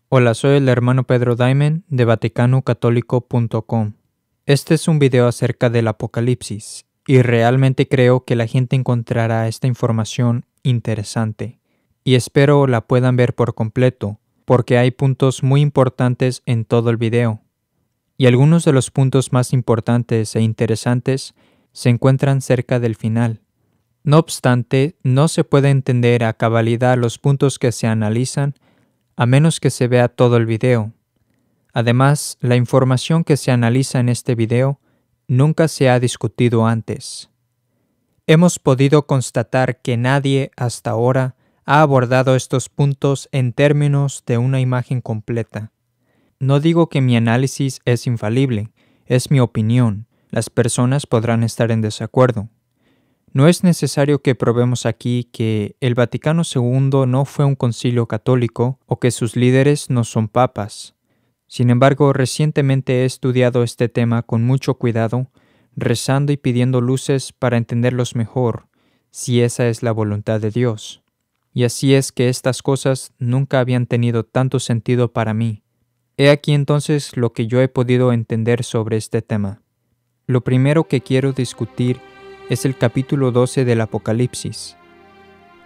Hola, soy el hermano Pedro Daimen de VaticanOcatólico.com. Este es un video acerca del Apocalipsis y realmente creo que la gente encontrará esta información interesante y espero la puedan ver por completo porque hay puntos muy importantes en todo el video y algunos de los puntos más importantes e interesantes se encuentran cerca del final. No obstante, no se puede entender a cabalidad los puntos que se analizan a menos que se vea todo el video. Además, la información que se analiza en este video nunca se ha discutido antes. Hemos podido constatar que nadie hasta ahora ha abordado estos puntos en términos de una imagen completa. No digo que mi análisis es infalible, es mi opinión. Las personas podrán estar en desacuerdo. No es necesario que probemos aquí que el Vaticano II no fue un concilio católico o que sus líderes no son papas. Sin embargo, recientemente he estudiado este tema con mucho cuidado, rezando y pidiendo luces para entenderlos mejor, si esa es la voluntad de Dios. Y así es que estas cosas nunca habían tenido tanto sentido para mí. He aquí entonces lo que yo he podido entender sobre este tema. Lo primero que quiero discutir es el capítulo 12 del Apocalipsis.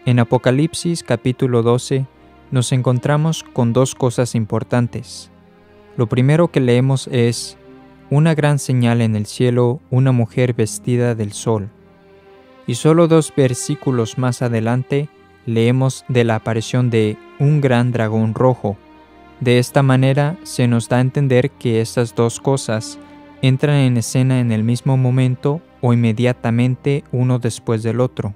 En Apocalipsis capítulo 12 nos encontramos con dos cosas importantes. Lo primero que leemos es una gran señal en el cielo, una mujer vestida del sol. Y solo 2 versículos más adelante leemos de la aparición de un gran dragón rojo. De esta manera se nos da a entender que estas dos cosas entran en escena en el mismo momento o inmediatamente uno después del otro.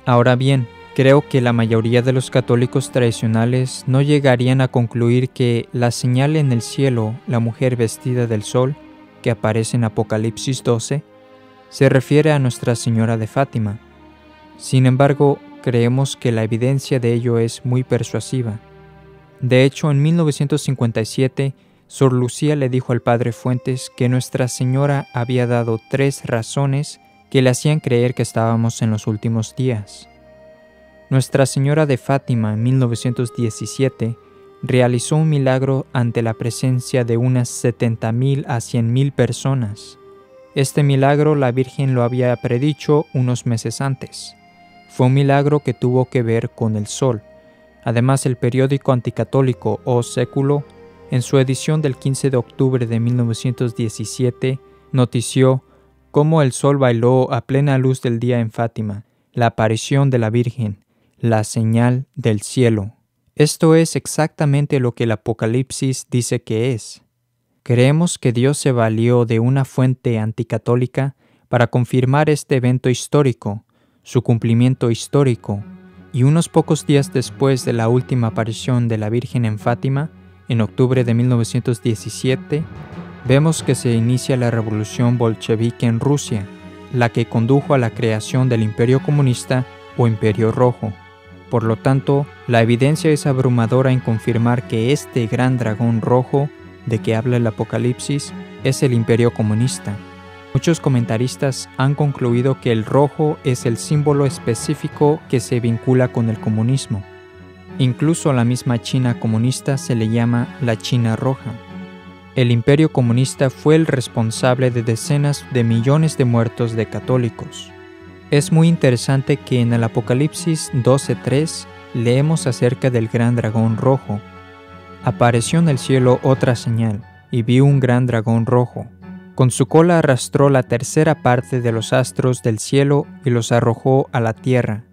Ahora bien, creo que la mayoría de los católicos tradicionales no llegarían a concluir que la señal en el cielo, la mujer vestida del sol, que aparece en Apocalipsis 12, se refiere a Nuestra Señora de Fátima. Sin embargo, creemos que la evidencia de ello es muy persuasiva. De hecho, en 1957, Sor Lucía le dijo al padre Fuentes que Nuestra Señora había dado 3 razones que le hacían creer que estábamos en los últimos días. Nuestra Señora de Fátima en 1917 realizó un milagro ante la presencia de unas 70,000 a 100,000 personas. Este milagro la Virgen lo había predicho unos meses antes. Fue un milagro que tuvo que ver con el sol. Además, el periódico anticatólico O Século, en su edición del 15 de octubre de 1917, notició cómo el sol bailó a plena luz del día en Fátima, la aparición de la Virgen, la señal del cielo. Esto es exactamente lo que el Apocalipsis dice que es. Creemos que Dios se valió de una fuente anticatólica para confirmar este evento histórico, su cumplimiento histórico, y unos pocos días después de la última aparición de la Virgen en Fátima, en octubre de 1917, vemos que se inicia la revolución bolchevique en Rusia, la que condujo a la creación del Imperio Comunista o Imperio Rojo. Por lo tanto, la evidencia es abrumadora en confirmar que este gran dragón rojo de que habla el Apocalipsis es el Imperio Comunista. Muchos comentaristas han concluido que el rojo es el símbolo específico que se vincula con el comunismo. Incluso a la misma China comunista se le llama la China roja. El Imperio Comunista fue el responsable de decenas de millones de muertos de católicos. Es muy interesante que en el Apocalipsis 12:3 leemos acerca del gran dragón rojo. Apareció en el cielo otra señal, y vi un gran dragón rojo. Con su cola arrastró la tercera parte de los astros del cielo y los arrojó a la tierra.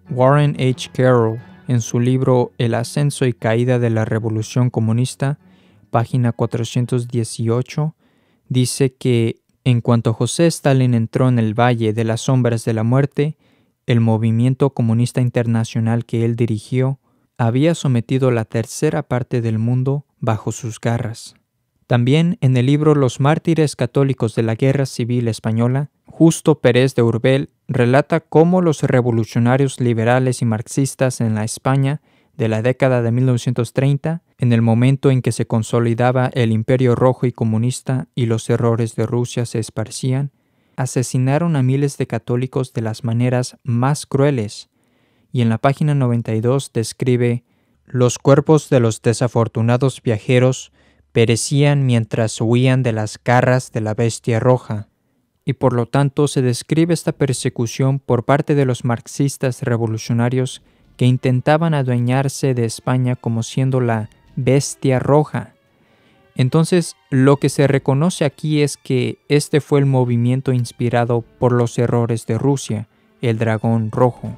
Warren H. Carroll, en su libro El ascenso y caída de la Revolución Comunista, página 418, dice que en cuanto José Stalin entró en el Valle de las Sombras de la Muerte, el movimiento comunista internacional que él dirigió había sometido la tercera parte del mundo bajo sus garras. También en el libro Los mártires católicos de la Guerra Civil Española, Justo Pérez de Urbel relata cómo los revolucionarios liberales y marxistas en la España de la década de 1930, en el momento en que se consolidaba el Imperio Rojo y Comunista y los errores de Rusia se esparcían, asesinaron a miles de católicos de las maneras más crueles, y en la página 92 describe los cuerpos de los desafortunados viajeros perecían mientras huían de las garras de la bestia roja, y por lo tanto se describe esta persecución por parte de los marxistas revolucionarios que intentaban adueñarse de España como siendo la bestia roja. Entonces, lo que se reconoce aquí es que este fue el movimiento inspirado por los errores de Rusia, el dragón rojo.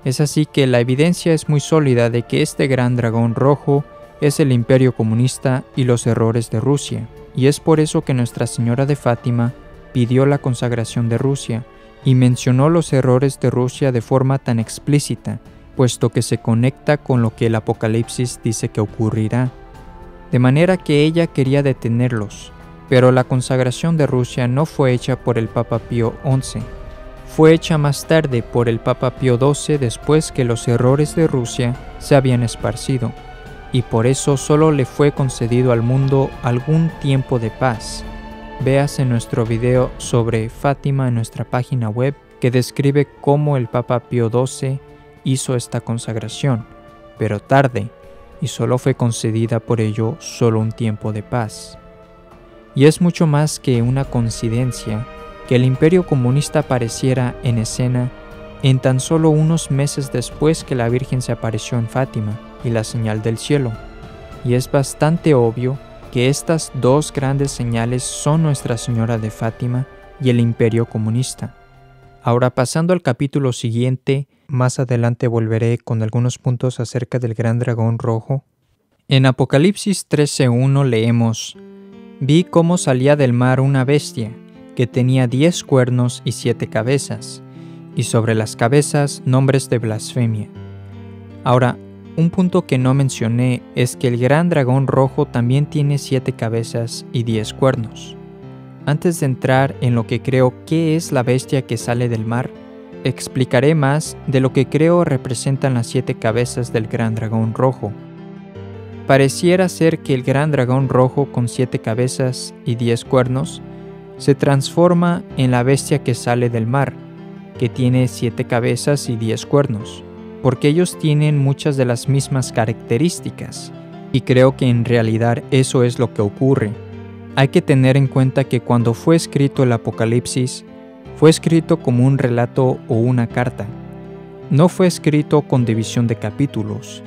Es así que la evidencia es muy sólida de que este gran dragón rojo es el imperio comunista y los errores de Rusia, y es por eso que Nuestra Señora de Fátima pidió la consagración de Rusia y mencionó los errores de Rusia de forma tan explícita, puesto que se conecta con lo que el Apocalipsis dice que ocurrirá. De manera que ella quería detenerlos, pero la consagración de Rusia no fue hecha por el Papa Pío XI. Fue hecha más tarde por el Papa Pío XII después que los errores de Rusia se habían esparcido, y por eso solo le fue concedido al mundo algún tiempo de paz. Véase nuestro video sobre Fátima en nuestra página web que describe cómo el Papa Pío XII hizo esta consagración, pero tarde, y solo fue concedida por ello solo un tiempo de paz. Y es mucho más que una coincidencia que el imperio comunista apareciera en escena en tan solo unos meses después que la Virgen se apareció en Fátima y la señal del cielo. Y es bastante obvio que estas dos grandes señales son Nuestra Señora de Fátima y el imperio comunista. Ahora, pasando al capítulo siguiente, más adelante volveré con algunos puntos acerca del gran dragón rojo. En Apocalipsis 13:1 leemos: Vi cómo salía del mar una bestia, que tenía 10 cuernos y 7 cabezas, y sobre las cabezas nombres de blasfemia. Ahora, un punto que no mencioné es que el gran dragón rojo también tiene 7 cabezas y 10 cuernos. Antes de entrar en lo que creo que es la bestia que sale del mar, explicaré más de lo que creo representan las 7 cabezas del gran dragón rojo. Pareciera ser que el gran dragón rojo con 7 cabezas y 10 cuernos se transforma en la bestia que sale del mar, que tiene 7 cabezas y 10 cuernos, porque ellos tienen muchas de las mismas características, y creo que en realidad eso es lo que ocurre. Hay que tener en cuenta que cuando fue escrito el Apocalipsis, fue escrito como un relato o una carta. No fue escrito con división de capítulos.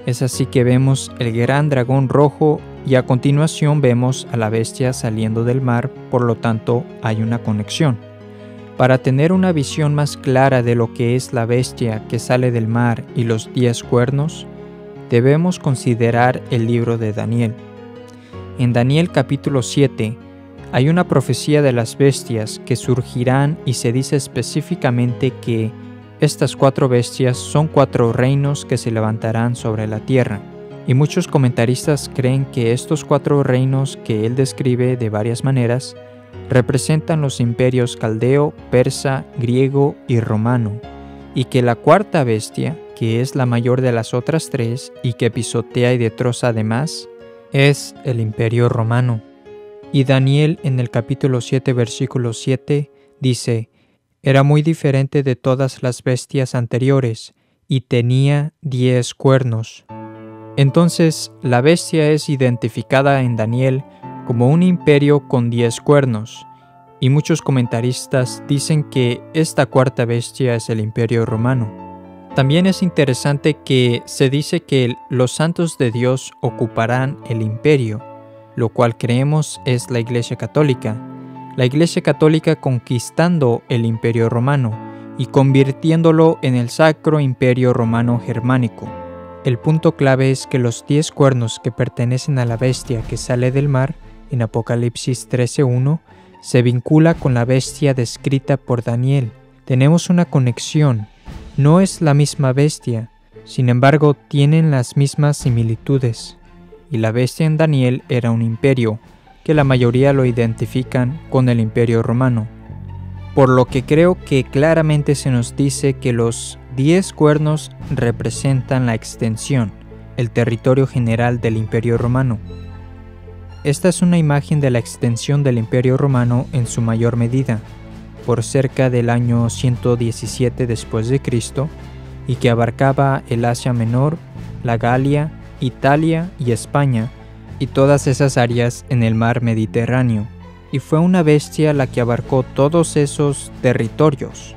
Es así que vemos el gran dragón rojo y a continuación vemos a la bestia saliendo del mar, por lo tanto hay una conexión. Para tener una visión más clara de lo que es la bestia que sale del mar y los 10 cuernos, debemos considerar el libro de Daniel. En Daniel capítulo 7 hay una profecía de las bestias que surgirán y se dice específicamente que estas 4 bestias son 4 reinos que se levantarán sobre la tierra. Y muchos comentaristas creen que estos 4 reinos que él describe de varias maneras representan los imperios caldeo, persa, griego y romano, y que la 4ª bestia, que es la mayor de las otras 3 y que pisotea y destroza además, es el imperio romano. Y Daniel en el capítulo 7 versículo 7 dice: Era muy diferente de todas las bestias anteriores y tenía 10 cuernos. Entonces la bestia es identificada en Daniel como un imperio con 10 cuernos, y muchos comentaristas dicen que esta 4ª bestia es el imperio romano. También es interesante que se dice que los santos de Dios ocuparán el imperio, lo cual creemos es la Iglesia Católica. La Iglesia Católica conquistando el imperio romano y convirtiéndolo en el Sacro Imperio Romano Germánico. El punto clave es que los 10 cuernos que pertenecen a la bestia que sale del mar, en Apocalipsis 13:1, se vincula con la bestia descrita por Daniel. Tenemos una conexión. No es la misma bestia, sin embargo tienen las mismas similitudes. Y la bestia en Daniel era un imperio, que la mayoría lo identifican con el imperio romano. Por lo que creo que claramente se nos dice que los 10 cuernos representan la extensión, el territorio general del imperio romano. Esta es una imagen de la extensión del imperio romano en su mayor medida, por cerca del año 117 después de Cristo, y que abarcaba el Asia Menor, la Galia, Italia y España, y todas esas áreas en el mar Mediterráneo, y fue una bestia la que abarcó todos esos territorios.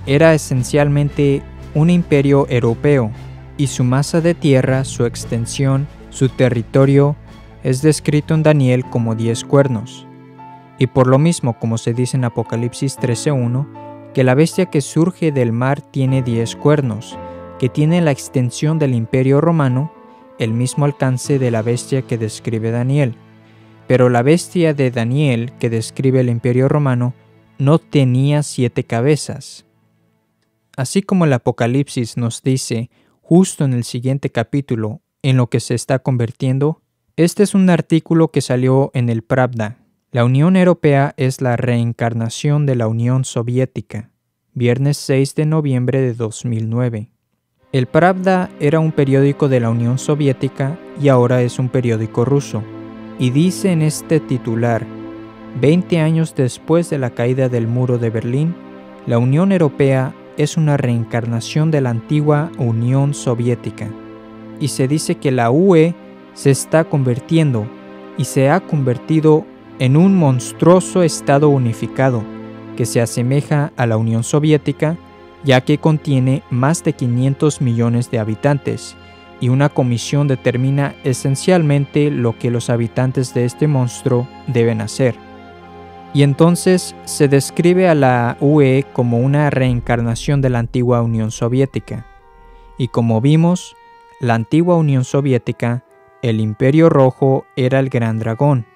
Era esencialmente un imperio europeo, y su masa de tierra, su extensión, su territorio, es descrito en Daniel como 10 cuernos. Y por lo mismo, como se dice en Apocalipsis 13:1, que la bestia que surge del mar tiene 10 cuernos, que tiene la extensión del imperio romano, el mismo alcance de la bestia que describe Daniel. Pero la bestia de Daniel, que describe el imperio romano, no tenía 7 cabezas. Así como el Apocalipsis nos dice, justo en el siguiente capítulo, en lo que se está convirtiendo, este es un artículo que salió en el Pravda. La Unión Europea es la reencarnación de la Unión Soviética. Viernes 6 de noviembre de 2009. El Pravda era un periódico de la Unión Soviética y ahora es un periódico ruso. Y dice en este titular, 20 años después de la caída del muro de Berlín, la Unión Europea es una reencarnación de la antigua Unión Soviética. Y se dice que la UE se está convirtiendo y se ha convertido en un monstruoso Estado unificado que se asemeja a la Unión Soviética, ya que contiene más de 500 millones de habitantes, y una comisión determina esencialmente lo que los habitantes de este monstruo deben hacer. Y entonces se describe a la UE como una reencarnación de la antigua Unión Soviética. Y como vimos, la antigua Unión Soviética, el Imperio Rojo, era el Gran Dragón.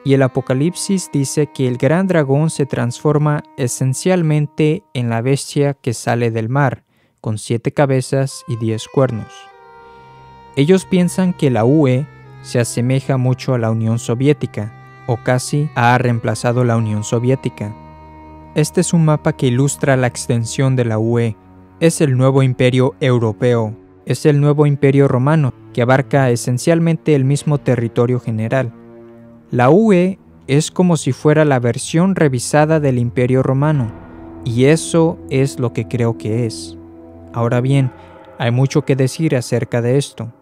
Y el Apocalipsis dice que el Gran Dragón se transforma esencialmente en la bestia que sale del mar, con 7 cabezas y 10 cuernos. Ellos piensan que la UE se asemeja mucho a la Unión Soviética, o casi ha reemplazado la Unión Soviética. Este es un mapa que ilustra la extensión de la UE. Es el nuevo imperio europeo, es el nuevo imperio romano, que abarca esencialmente el mismo territorio general. La UE es como si fuera la versión revisada del Imperio Romano, y eso es lo que creo que es. Ahora bien, hay mucho que decir acerca de esto,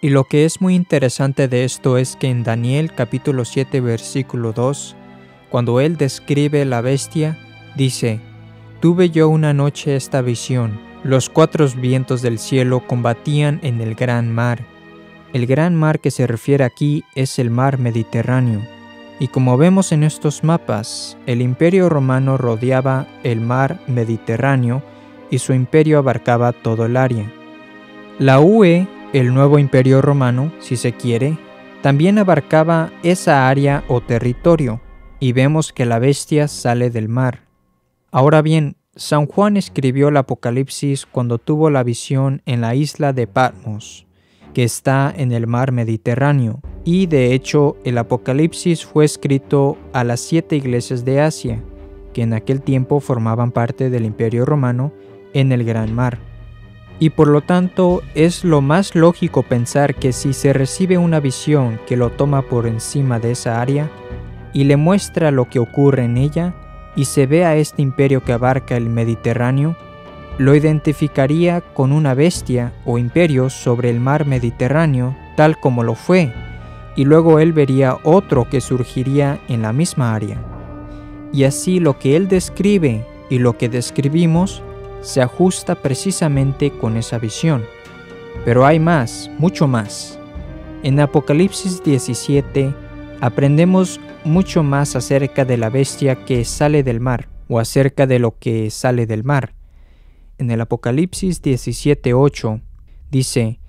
y lo que es muy interesante de esto es que en Daniel capítulo 7 versículo 2, cuando él describe la bestia, dice: «Tuve yo una noche esta visión, los 4 vientos del cielo combatían en el gran mar». El gran mar que se refiere aquí es el mar Mediterráneo, y como vemos en estos mapas, el imperio romano rodeaba el mar Mediterráneo y su imperio abarcaba todo el área. La UE, el nuevo imperio romano, si se quiere, también abarcaba esa área o territorio, y vemos que la bestia sale del mar. Ahora bien, San Juan escribió el Apocalipsis cuando tuvo la visión en la isla de Patmos, que está en el mar Mediterráneo, y de hecho el Apocalipsis fue escrito a las 7 iglesias de Asia, que en aquel tiempo formaban parte del Imperio Romano en el Gran Mar. Y por lo tanto es lo más lógico pensar que si se recibe una visión que lo toma por encima de esa área y le muestra lo que ocurre en ella, y se ve a este imperio que abarca el Mediterráneo, lo identificaría con una bestia o imperio sobre el mar Mediterráneo, tal como lo fue, y luego él vería otro que surgiría en la misma área. Y así lo que él describe y lo que describimos se ajusta precisamente con esa visión. Pero hay más, mucho más. En Apocalipsis 17 aprendemos mucho más acerca de la bestia que sale del mar, o acerca de lo que sale del mar. En el Apocalipsis 17:8 dice: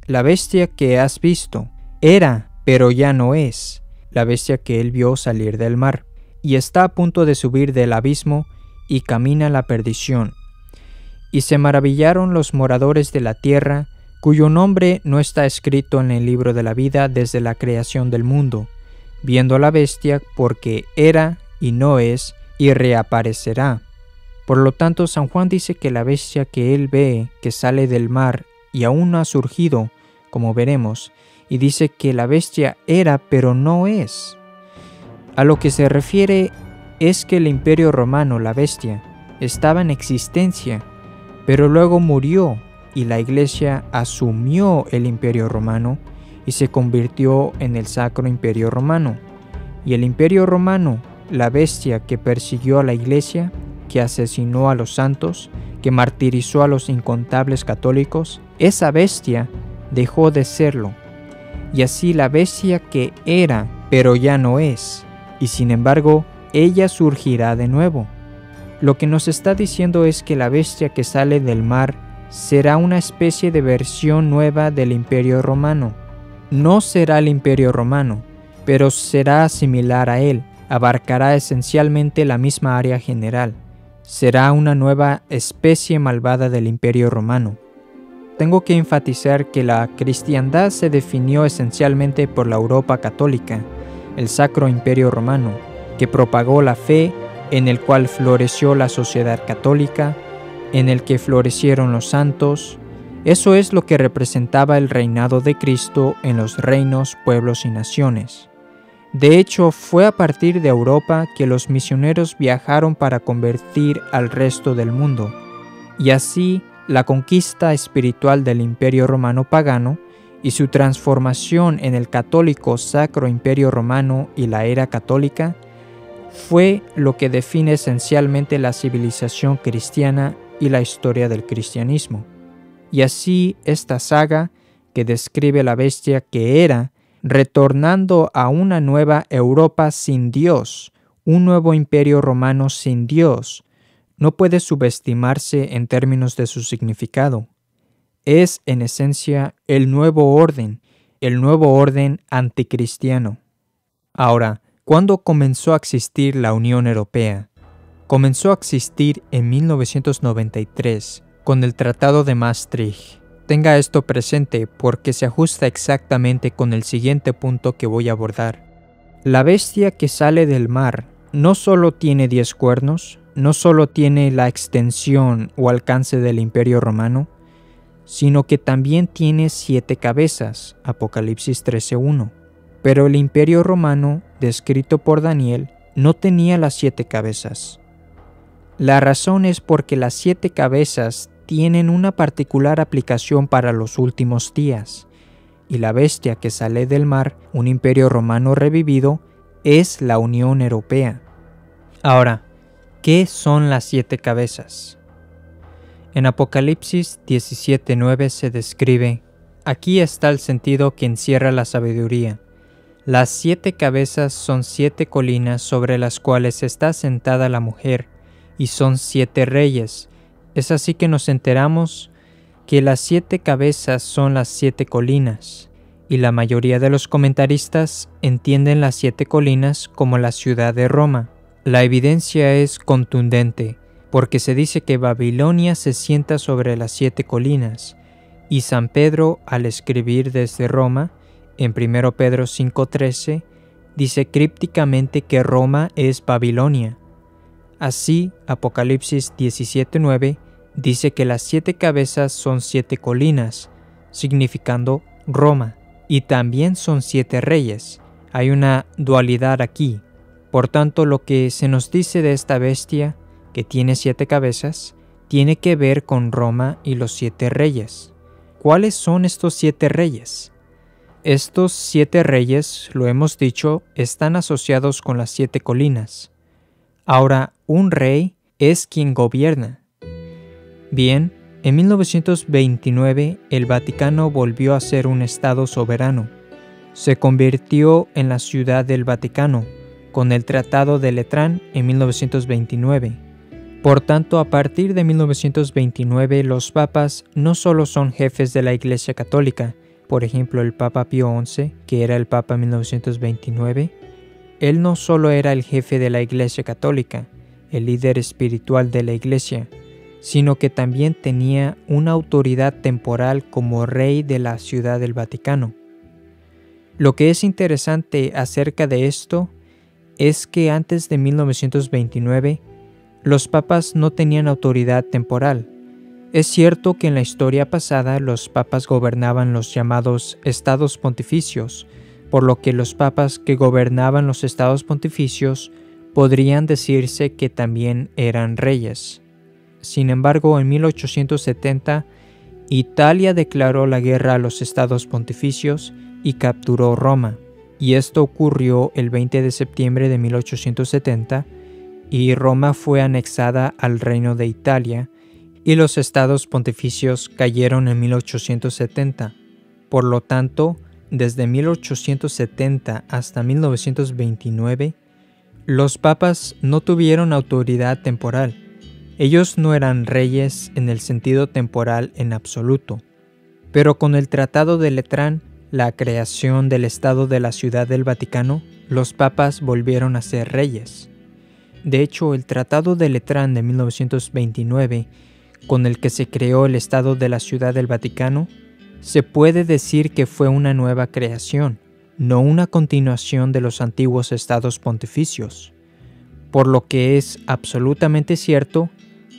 «La bestia que has visto era, pero ya no es, la bestia que él vio salir del mar, y está a punto de subir del abismo y camina a la perdición. Y se maravillaron los moradores de la tierra, cuyo nombre no está escrito en el libro de la vida desde la creación del mundo, viendo a la bestia, porque era y no es, y reaparecerá». Por lo tanto, San Juan dice que la bestia que él ve, que sale del mar y aún no ha surgido, como veremos, y dice que la bestia era, pero no es. A lo que se refiere es que el imperio romano, la bestia, estaba en existencia, pero luego murió y la Iglesia asumió el Imperio Romano y se convirtió en el Sacro Imperio Romano. Y el Imperio Romano, la bestia que persiguió a la Iglesia, que asesinó a los santos, que martirizó a los incontables católicos, esa bestia dejó de serlo. Y así la bestia que era, pero ya no es, y sin embargo, ella surgirá de nuevo. Lo que nos está diciendo es que la bestia que sale del mar será una especie de versión nueva del Imperio Romano. No será el Imperio Romano, pero será similar a él, abarcará esencialmente la misma área general. Será una nueva especie malvada del Imperio Romano. Tengo que enfatizar que la cristiandad se definió esencialmente por la Europa católica, el Sacro Imperio Romano, que propagó la fe, en el cual floreció la sociedad católica, en el que florecieron los santos. Eso es lo que representaba el reinado de Cristo en los reinos, pueblos y naciones. De hecho, fue a partir de Europa que los misioneros viajaron para convertir al resto del mundo, y así la conquista espiritual del Imperio Romano pagano y su transformación en el católico Sacro Imperio Romano y la era católica fue lo que define esencialmente la civilización cristiana y la historia del cristianismo. Y así esta saga, que describe la bestia que era, retornando a una nueva Europa sin Dios, un nuevo imperio romano sin Dios, no puede subestimarse en términos de su significado. Es, en esencia, el nuevo orden anticristiano. Ahora, ¿cuándo comenzó a existir la Unión Europea? Comenzó a existir en 1993, con el Tratado de Maastricht. Tenga esto presente porque se ajusta exactamente con el siguiente punto que voy a abordar. La bestia que sale del mar no solo tiene 10 cuernos, no solo tiene la extensión o alcance del Imperio Romano, sino que también tiene 7 cabezas, Apocalipsis 13:1. Pero el Imperio Romano, descrito por Daniel, no tenía las 7 cabezas. La razón es porque las 7 cabezas tienen una particular aplicación para los últimos días, y la bestia que sale del mar, un imperio romano revivido, es la Unión Europea. Ahora, ¿qué son las 7 cabezas? En Apocalipsis 17:9 se describe: aquí está el sentido que encierra la sabiduría. Las 7 cabezas son 7 colinas sobre las cuales está sentada la mujer, y son 7 reyes. Es así que nos enteramos que las 7 cabezas son las 7 colinas, y la mayoría de los comentaristas entienden las 7 colinas como la ciudad de Roma. La evidencia es contundente, porque se dice que Babilonia se sienta sobre las 7 colinas, y San Pedro, al escribir desde Roma, en 1 Pedro 5:13, dice crípticamente que Roma es Babilonia. Así, Apocalipsis 17:9 dice que las 7 cabezas son 7 colinas, significando Roma, y también son 7 reyes. Hay una dualidad aquí. Por tanto, lo que se nos dice de esta bestia, que tiene 7 cabezas, tiene que ver con Roma y los 7 reyes. ¿Cuáles son estos 7 reyes? Estos 7 reyes, lo hemos dicho, están asociados con las 7 colinas. Ahora, un rey es quien gobierna. Bien, en 1929 el Vaticano volvió a ser un estado soberano. Se convirtió en la Ciudad del Vaticano con el Tratado de Letrán en 1929. Por tanto, a partir de 1929 los papas no solo son jefes de la Iglesia Católica, por ejemplo el Papa Pío XI, que era el Papa en 1929, él no solo era el jefe de la Iglesia Católica, el líder espiritual de la Iglesia, sino que también tenía una autoridad temporal como rey de la Ciudad del Vaticano. Lo que es interesante acerca de esto es que antes de 1929, los papas no tenían autoridad temporal. Es cierto que en la historia pasada los papas gobernaban los llamados estados pontificios, por lo que los papas que gobernaban los estados pontificios podrían decirse que también eran reyes. Sin embargo, en 1870 Italia declaró la guerra a los estados pontificios y capturó Roma, y esto ocurrió el 20 de septiembre de 1870, y Roma fue anexada al Reino de Italia, y los estados pontificios cayeron en 1870. Por lo tanto, desde 1870 hasta 1929, los papas no tuvieron autoridad temporal. Ellos no eran reyes en el sentido temporal en absoluto. Pero con el Tratado de Letrán, la creación del Estado de la Ciudad del Vaticano, los papas volvieron a ser reyes. De hecho, el Tratado de Letrán de 1929, con el que se creó el Estado de la Ciudad del Vaticano, se puede decir que fue una nueva creación, no una continuación de los antiguos estados pontificios. Por lo que es absolutamente cierto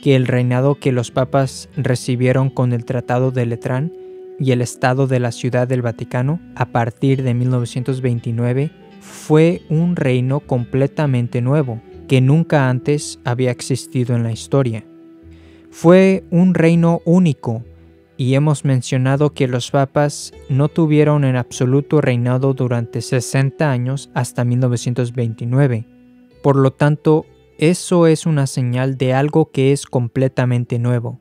que el reinado que los papas recibieron con el Tratado de Letrán y el Estado de la Ciudad del Vaticano a partir de 1929 fue un reino completamente nuevo, que nunca antes había existido en la historia. Fue un reino único, y hemos mencionado que los papas no tuvieron en absoluto reinado durante 60 años hasta 1929. Por lo tanto, eso es una señal de algo que es completamente nuevo.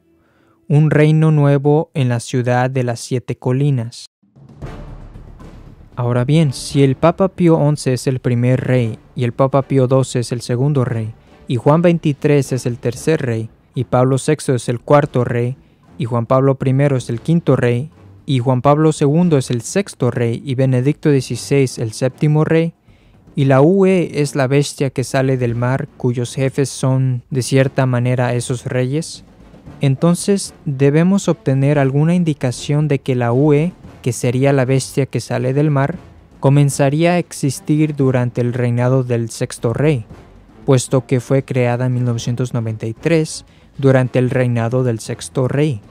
Un reino nuevo en la ciudad de las 7 colinas. Ahora bien, si el Papa Pío XI es el primer rey, y el Papa Pío XII es el segundo rey, y Juan XXIII es el tercer rey, y Pablo VI es el cuarto rey, y Juan Pablo I es el quinto rey, y Juan Pablo II es el sexto rey, y Benedicto XVI el séptimo rey, y la UE es la bestia que sale del mar, cuyos jefes son, de cierta manera, esos reyes, entonces debemos obtener alguna indicación de que la UE, que sería la bestia que sale del mar, comenzaría a existir durante el reinado del sexto rey, puesto que fue creada en 1993 durante el reinado del sexto rey.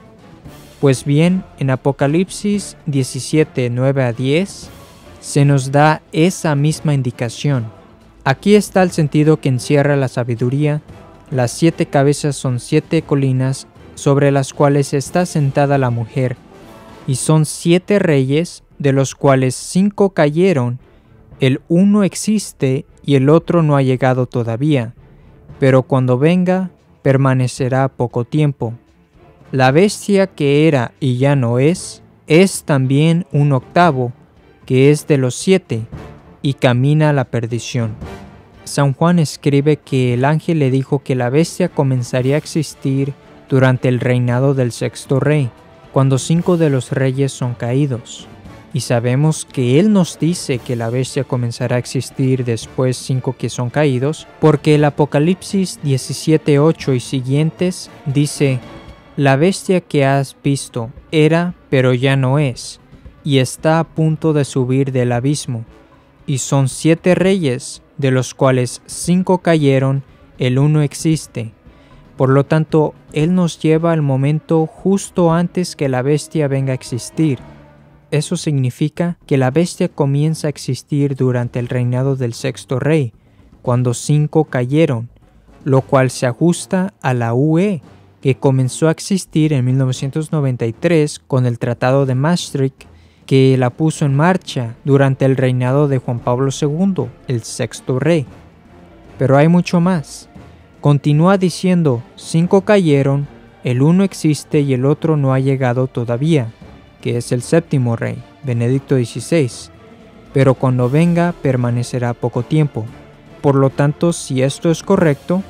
Pues bien, en Apocalipsis 17, 9 a 10, se nos da esa misma indicación. Aquí está el sentido que encierra la sabiduría. Las 7 cabezas son 7 colinas sobre las cuales está sentada la mujer, y son 7 reyes, de los cuales 5 cayeron. El uno existe y el otro no ha llegado todavía, pero cuando venga, permanecerá poco tiempo. La bestia que era y ya no es también un octavo, que es de los 7, y camina a la perdición. San Juan escribe que el ángel le dijo que la bestia comenzaría a existir durante el reinado del sexto rey, cuando 5 de los reyes son caídos. Y sabemos que él nos dice que la bestia comenzará a existir después 5 que son caídos, porque el Apocalipsis 17:8 y siguientes dice: la bestia que has visto era, pero ya no es, y está a punto de subir del abismo. Y son 7 reyes, de los cuales 5 cayeron, el uno existe. Por lo tanto, él nos lleva al momento justo antes que la bestia venga a existir. Eso significa que la bestia comienza a existir durante el reinado del sexto rey, cuando 5 cayeron, lo cual se ajusta a la UE, que comenzó a existir en 1993 con el Tratado de Maastricht, que la puso en marcha durante el reinado de Juan Pablo II, el sexto rey. Pero hay mucho más. Continúa diciendo: 5 cayeron, el uno existe y el otro no ha llegado todavía, que es el séptimo rey, Benedicto XVI, pero cuando venga permanecerá poco tiempo. Por lo tanto, si esto es correcto,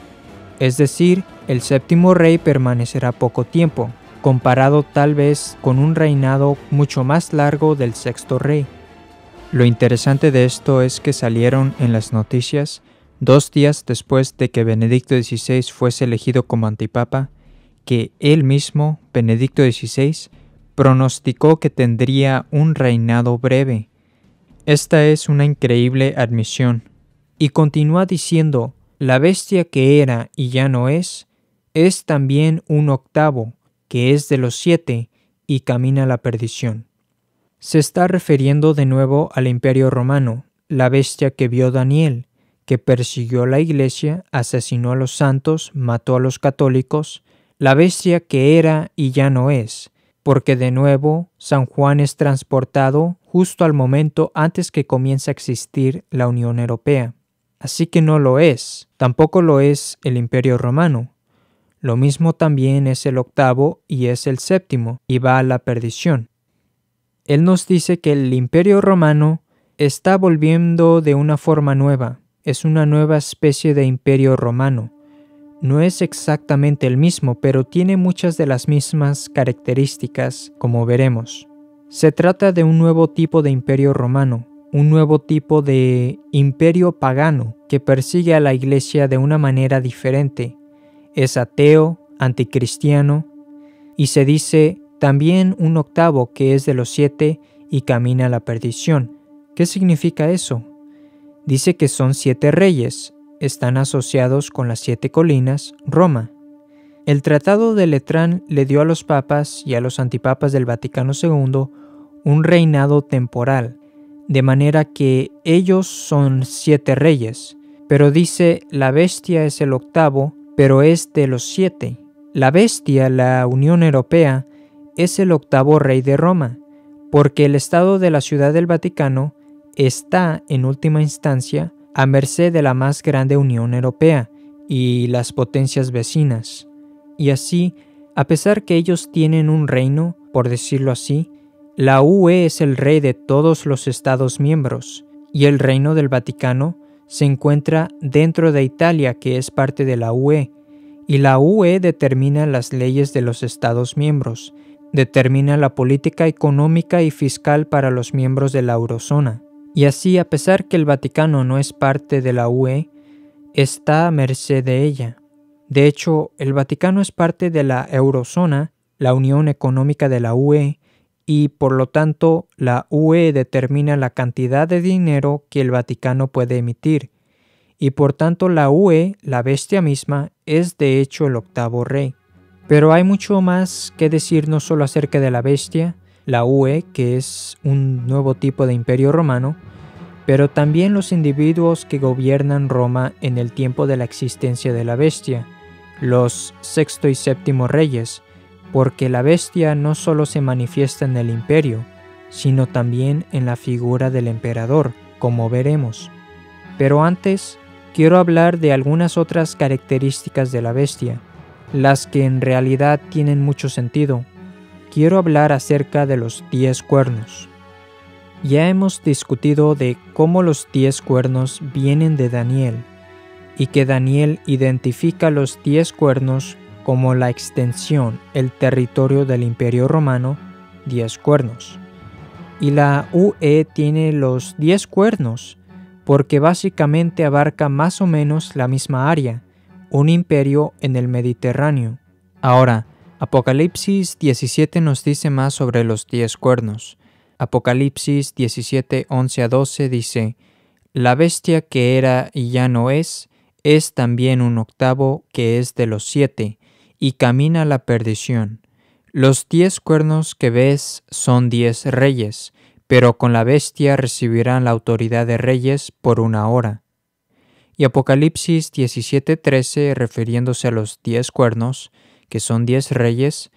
es decir, el séptimo rey permanecerá poco tiempo, comparado tal vez con un reinado mucho más largo del sexto rey. Lo interesante de esto es que salieron en las noticias 2 días después de que Benedicto XVI fuese elegido como antipapa, que él mismo, Benedicto XVI, pronosticó que tendría un reinado breve. Esta es una increíble admisión. Y continúa diciendo: la bestia que era y ya no es también un octavo, que es de los 7, y camina a la perdición. Se está refiriendo de nuevo al Imperio Romano, la bestia que vio Daniel, que persiguió a la Iglesia, asesinó a los santos, mató a los católicos, la bestia que era y ya no es, porque de nuevo San Juan es transportado justo al momento antes que comience a existir la Unión Europea. Así que no lo es, tampoco lo es el Imperio Romano. Lo mismo también es el octavo y es el séptimo, y va a la perdición. Él nos dice que el Imperio Romano está volviendo de una forma nueva, es una nueva especie de Imperio Romano. No es exactamente el mismo, pero tiene muchas de las mismas características, como veremos. Se trata de un nuevo tipo de Imperio Romano, un nuevo tipo de imperio pagano que persigue a la Iglesia de una manera diferente. Es ateo, anticristiano, y se dice también un octavo que es de los 7 y camina a la perdición. ¿Qué significa eso? Dice que son 7 reyes, están asociados con las 7 colinas, Roma. El Tratado de Letrán le dio a los papas y a los antipapas del Vaticano II un reinado temporal, de manera que ellos son 7 reyes, pero dice la bestia es el octavo, pero es de los 7. La bestia, la Unión Europea, es el octavo rey de Roma, porque el Estado de la Ciudad del Vaticano está, en última instancia, a merced de la más grande Unión Europea y las potencias vecinas. Y así, a pesar que ellos tienen un reino, por decirlo así, la UE es el rey de todos los Estados miembros, y el reino del Vaticano se encuentra dentro de Italia, que es parte de la UE, y la UE determina las leyes de los Estados miembros, determina la política económica y fiscal para los miembros de la eurozona. Y así, a pesar que el Vaticano no es parte de la UE, está a merced de ella. De hecho, el Vaticano es parte de la eurozona, la unión económica de la UE, y por lo tanto la UE determina la cantidad de dinero que el Vaticano puede emitir. Y por tanto la UE, la bestia misma, es de hecho el octavo rey. Pero hay mucho más que decir no solo acerca de la bestia, la UE, que es un nuevo tipo de imperio romano, pero también los individuos que gobiernan Roma en el tiempo de la existencia de la bestia, los sexto y séptimo reyes, porque la bestia no solo se manifiesta en el imperio, sino también en la figura del emperador, como veremos. Pero antes, quiero hablar de algunas otras características de la bestia, las que en realidad tienen mucho sentido. Quiero hablar acerca de los 10 cuernos. Ya hemos discutido de cómo los 10 cuernos vienen de Daniel, y que Daniel identifica los 10 cuernos como la extensión, el territorio del Imperio Romano, 10 cuernos. Y la UE tiene los 10 cuernos, porque básicamente abarca más o menos la misma área, un imperio en el Mediterráneo. Ahora, Apocalipsis 17 nos dice más sobre los 10 cuernos. Apocalipsis 17, 11 a 12 dice: La bestia que era y ya no es también un octavo que es de los 7, y camina a la perdición. Los 10 cuernos que ves son 10 reyes, pero con la bestia recibirán la autoridad de reyes por una hora. Y Apocalipsis 17:13, refiriéndose a los 10 cuernos, que son 10 reyes,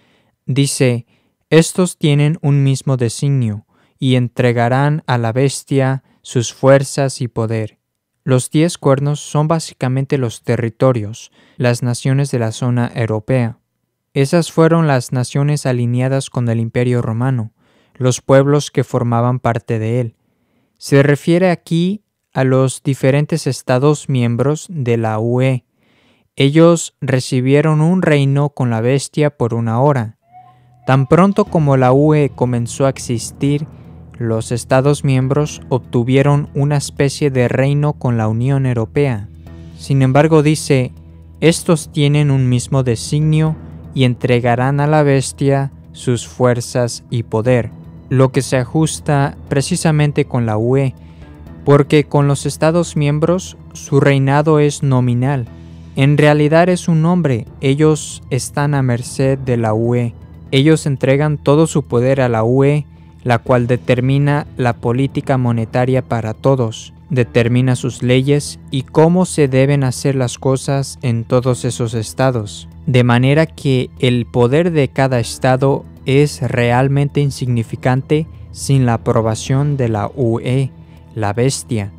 dice: Estos tienen un mismo designio, y entregarán a la bestia sus fuerzas y poder. Los 10 cuernos son básicamente los territorios, las naciones de la zona europea. Esas fueron las naciones alineadas con el Imperio Romano, los pueblos que formaban parte de él. Se refiere aquí a los diferentes estados miembros de la UE. Ellos recibieron un reino con la bestia por una hora. Tan pronto como la UE comenzó a existir, los Estados miembros obtuvieron una especie de reino con la Unión Europea. Sin embargo, dice: estos tienen un mismo designio y entregarán a la bestia sus fuerzas y poder, lo que se ajusta precisamente con la UE, porque con los Estados miembros su reinado es nominal. En realidad es un nombre, ellos están a merced de la UE. Ellos entregan todo su poder a la UE, la cual determina la política monetaria para todos, determina sus leyes y cómo se deben hacer las cosas en todos esos estados. De manera que el poder de cada estado es realmente insignificante sin la aprobación de la UE, la bestia.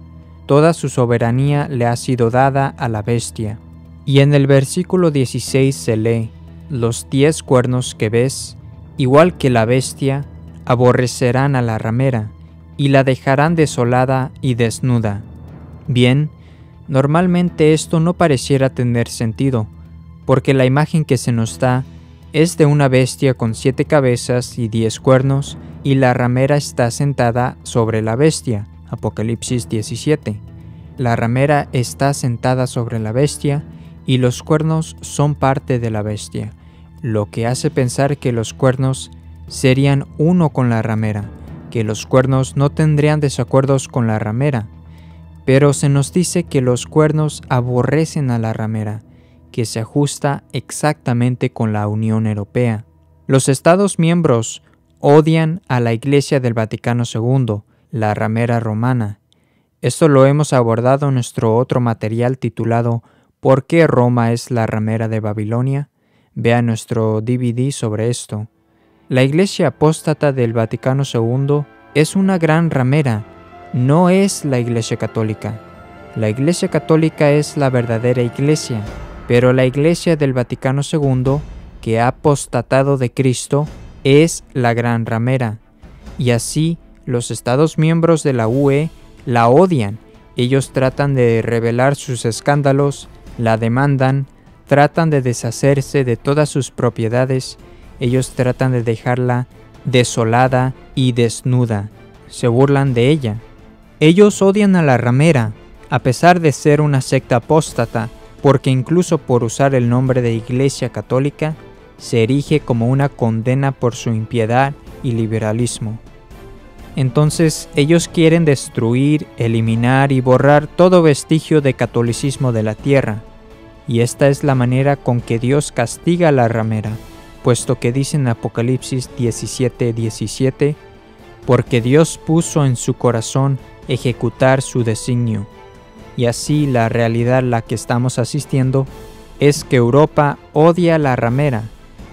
Toda su soberanía le ha sido dada a la bestia. Y en el versículo 16 se lee: los 10 cuernos que ves, igual que la bestia, aborrecerán a la ramera, y la dejarán desolada y desnuda. Bien, normalmente esto no pareciera tener sentido, porque la imagen que se nos da es de una bestia con 7 cabezas y 10 cuernos, y la ramera está sentada sobre la bestia. Apocalipsis 17. La ramera está sentada sobre la bestia, y los cuernos son parte de la bestia, lo que hace pensar que los cuernos serían uno con la ramera, que los cuernos no tendrían desacuerdos con la ramera. Pero se nos dice que los cuernos aborrecen a la ramera, que se ajusta exactamente con la Unión Europea. Los Estados miembros odian a la Iglesia del Vaticano II, la ramera romana. Esto lo hemos abordado en nuestro otro material titulado ¿Por qué Roma es la ramera de Babilonia? Vea nuestro DVD sobre esto. La Iglesia apóstata del Vaticano II es una gran ramera, no es la Iglesia Católica. La Iglesia Católica es la verdadera Iglesia, pero la Iglesia del Vaticano II, que ha apostatado de Cristo, es la gran ramera. Y así, los Estados miembros de la UE la odian. Ellos tratan de revelar sus escándalos, la demandan, tratan de deshacerse de todas sus propiedades. Ellos tratan de dejarla desolada y desnuda. Se burlan de ella. Ellos odian a la ramera, a pesar de ser una secta apóstata, porque incluso por usar el nombre de Iglesia Católica, se erige como una condena por su impiedad y liberalismo. Entonces ellos quieren destruir, eliminar y borrar todo vestigio de catolicismo de la tierra, y esta es la manera con que Dios castiga a la ramera, puesto que dice en Apocalipsis 17:17, porque Dios puso en su corazón ejecutar su designio. Y así la realidad a la que estamos asistiendo es que Europa odia a la ramera.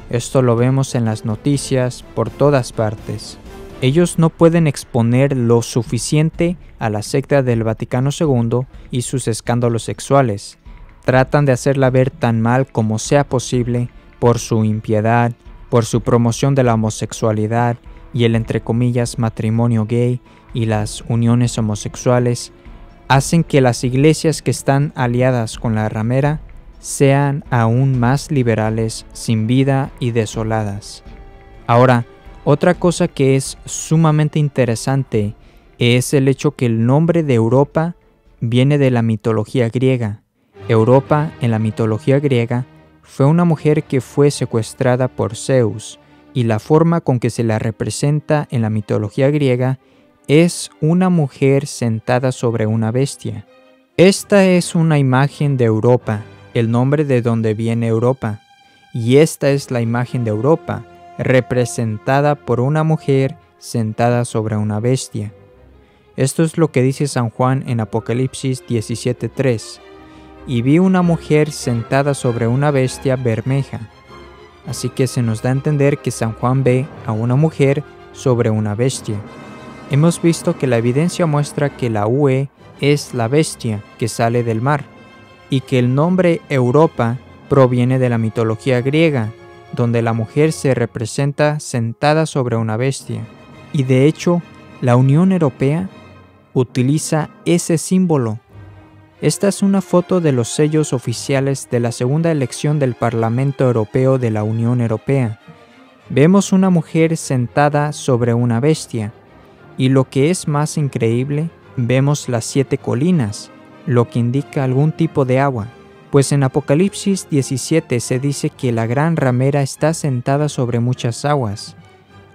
Esto lo vemos en las noticias por todas partes. Ellos no pueden exponer lo suficiente a la secta del Vaticano II y sus escándalos sexuales. Tratan de hacerla ver tan mal como sea posible por su impiedad, por su promoción de la homosexualidad y el entre comillas matrimonio gay y las uniones homosexuales. Hacen que las iglesias que están aliadas con la ramera sean aún más liberales, sin vida y desoladas. Ahora, otra cosa que es sumamente interesante es el hecho que el nombre de Europa viene de la mitología griega. Europa, en la mitología griega, fue una mujer que fue secuestrada por Zeus, y la forma con que se la representa en la mitología griega es una mujer sentada sobre una bestia. Esta es una imagen de Europa, el nombre de donde viene Europa, y esta es la imagen de Europa, representada por una mujer sentada sobre una bestia. Esto es lo que dice San Juan en Apocalipsis 17:3. Y vi una mujer sentada sobre una bestia bermeja. Así que se nos da a entender que San Juan ve a una mujer sobre una bestia. Hemos visto que la evidencia muestra que la UE es la bestia que sale del mar, y que el nombre Europa proviene de la mitología griega, donde la mujer se representa sentada sobre una bestia. Y de hecho, la Unión Europea utiliza ese símbolo. Esta es una foto de los sellos oficiales de la segunda elección del Parlamento Europeo de la Unión Europea. Vemos una mujer sentada sobre una bestia, y lo que es más increíble, vemos las 7 colinas, lo que indica algún tipo de agua, pues en Apocalipsis 17 se dice que la gran ramera está sentada sobre muchas aguas.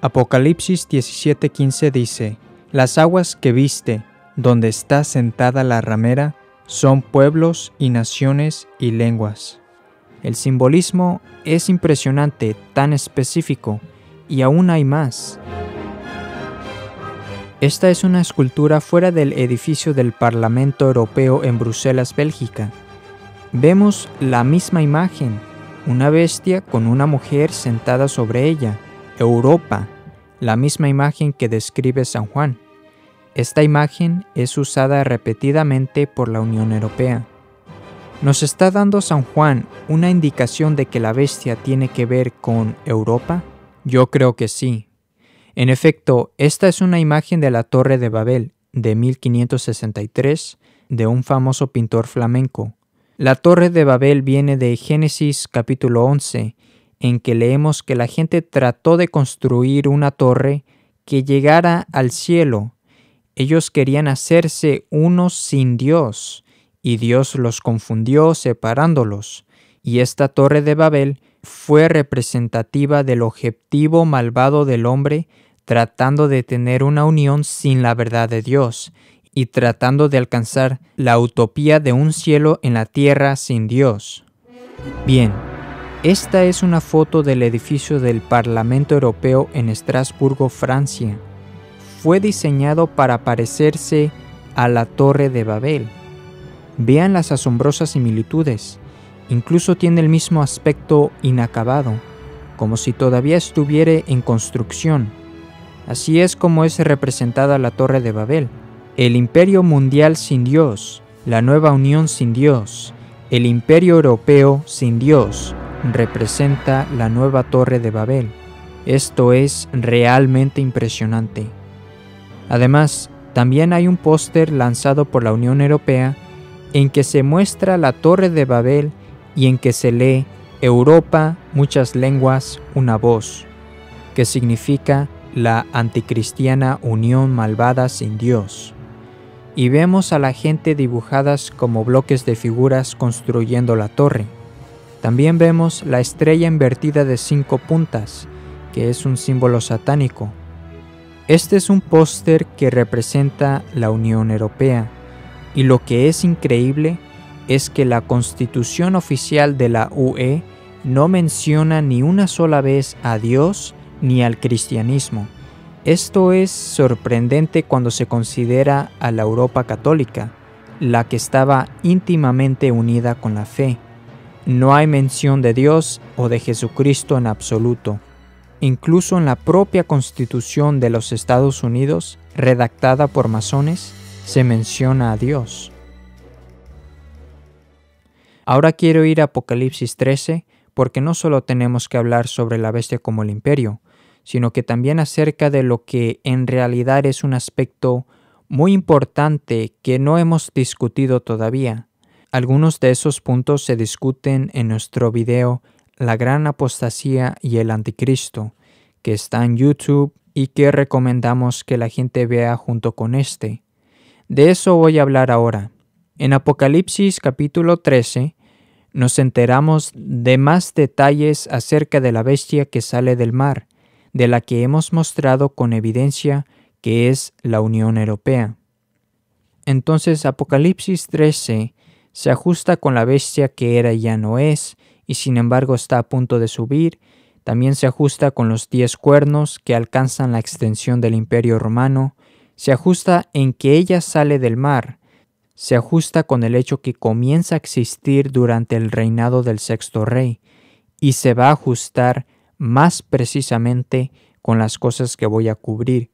Apocalipsis 17:15 dice: las aguas que viste, donde está sentada la ramera, son pueblos y naciones y lenguas. El simbolismo es impresionante, tan específico, y aún hay más. Esta es una escultura fuera del edificio del Parlamento Europeo en Bruselas, Bélgica. Vemos la misma imagen, una bestia con una mujer sentada sobre ella, Europa, la misma imagen que describe San Juan. Esta imagen es usada repetidamente por la Unión Europea. ¿Nos está dando San Juan una indicación de que la bestia tiene que ver con Europa? Yo creo que sí. En efecto, esta es una imagen de la Torre de Babel, de 1563, de un famoso pintor flamenco. La Torre de Babel viene de Génesis capítulo 11, en que leemos que la gente trató de construir una torre que llegara al cielo. Ellos querían hacerse unos sin Dios, y Dios los confundió separándolos. Y esta Torre de Babel fue representativa del objetivo malvado del hombre tratando de tener una unión sin la verdad de Dios y tratando de alcanzar la utopía de un cielo en la tierra sin Dios. Bien, esta es una foto del edificio del Parlamento Europeo en Estrasburgo, Francia. Fue diseñado para parecerse a la Torre de Babel. Vean las asombrosas similitudes. Incluso tiene el mismo aspecto inacabado, como si todavía estuviera en construcción. Así es como es representada la Torre de Babel. El imperio mundial sin Dios, la nueva unión sin Dios, el imperio europeo sin Dios, representa la nueva Torre de Babel. Esto es realmente impresionante. Además, también hay un póster lanzado por la Unión Europea en que se muestra la Torre de Babel y en que se lee Europa, muchas lenguas, una voz, que significa la anticristiana unión malvada sin Dios. Y vemos a la gente dibujadas como bloques de figuras construyendo la torre. También vemos la estrella invertida de 5 puntas, que es un símbolo satánico. Este es un póster que representa la Unión Europea, y lo que es increíble es que la constitución oficial de la UE no menciona ni una sola vez a Dios ni al cristianismo. Esto es sorprendente cuando se considera a la Europa católica, la que estaba íntimamente unida con la fe. No hay mención de Dios o de Jesucristo en absoluto. Incluso en la propia Constitución de los Estados Unidos, redactada por masones, se menciona a Dios. Ahora quiero ir a Apocalipsis 13, porque no solo tenemos que hablar sobre la bestia como el imperio, sino que también acerca de lo que en realidad es un aspecto muy importante que no hemos discutido todavía. Algunos de esos puntos se discuten en nuestro video La Gran Apostasía y el Anticristo, que está en YouTube y que recomendamos que la gente vea junto con este. De eso voy a hablar ahora. En Apocalipsis capítulo 13 nos enteramos de más detalles acerca de la bestia que sale del mar, de la que hemos mostrado con evidencia que es la Unión Europea. Entonces Apocalipsis 13 se ajusta con la bestia que era y ya no es, y sin embargo está a punto de subir. También se ajusta con los 10 cuernos que alcanzan la extensión del Imperio Romano. Se ajusta en que ella sale del mar. Se ajusta con el hecho que comienza a existir durante el reinado del sexto rey. Y se va a ajustar más precisamente con las cosas que voy a cubrir.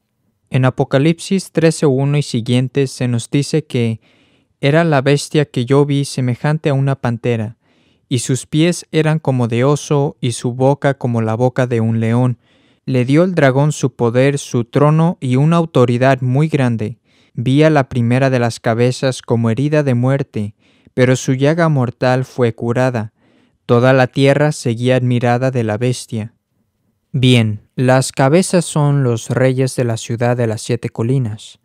En Apocalipsis 13:1 y siguientes se nos dice que era la bestia que yo vi semejante a una pantera, y sus pies eran como de oso y su boca como la boca de un león. Le dio el dragón su poder, su trono y una autoridad muy grande. Vi a la primera de las cabezas como herida de muerte, pero su llaga mortal fue curada. Toda la tierra seguía admirada de la bestia. Bien, las cabezas son los reyes de la ciudad de las 7 colinas.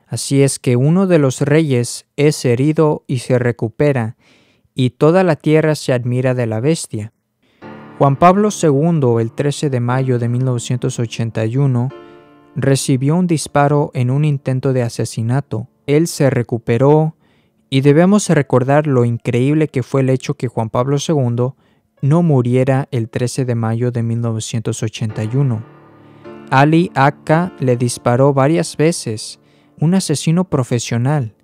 Así es que uno de los reyes es herido y se recupera, y toda la tierra se admira de la bestia. Juan Pablo II, el 13 de mayo de 1981, recibió un disparo en un intento de asesinato. Él se recuperó, y debemos recordar lo increíble que fue el hecho que Juan Pablo II no muriera el 13 de mayo de 1981. Ali Akka le disparó varias veces, un asesino profesional.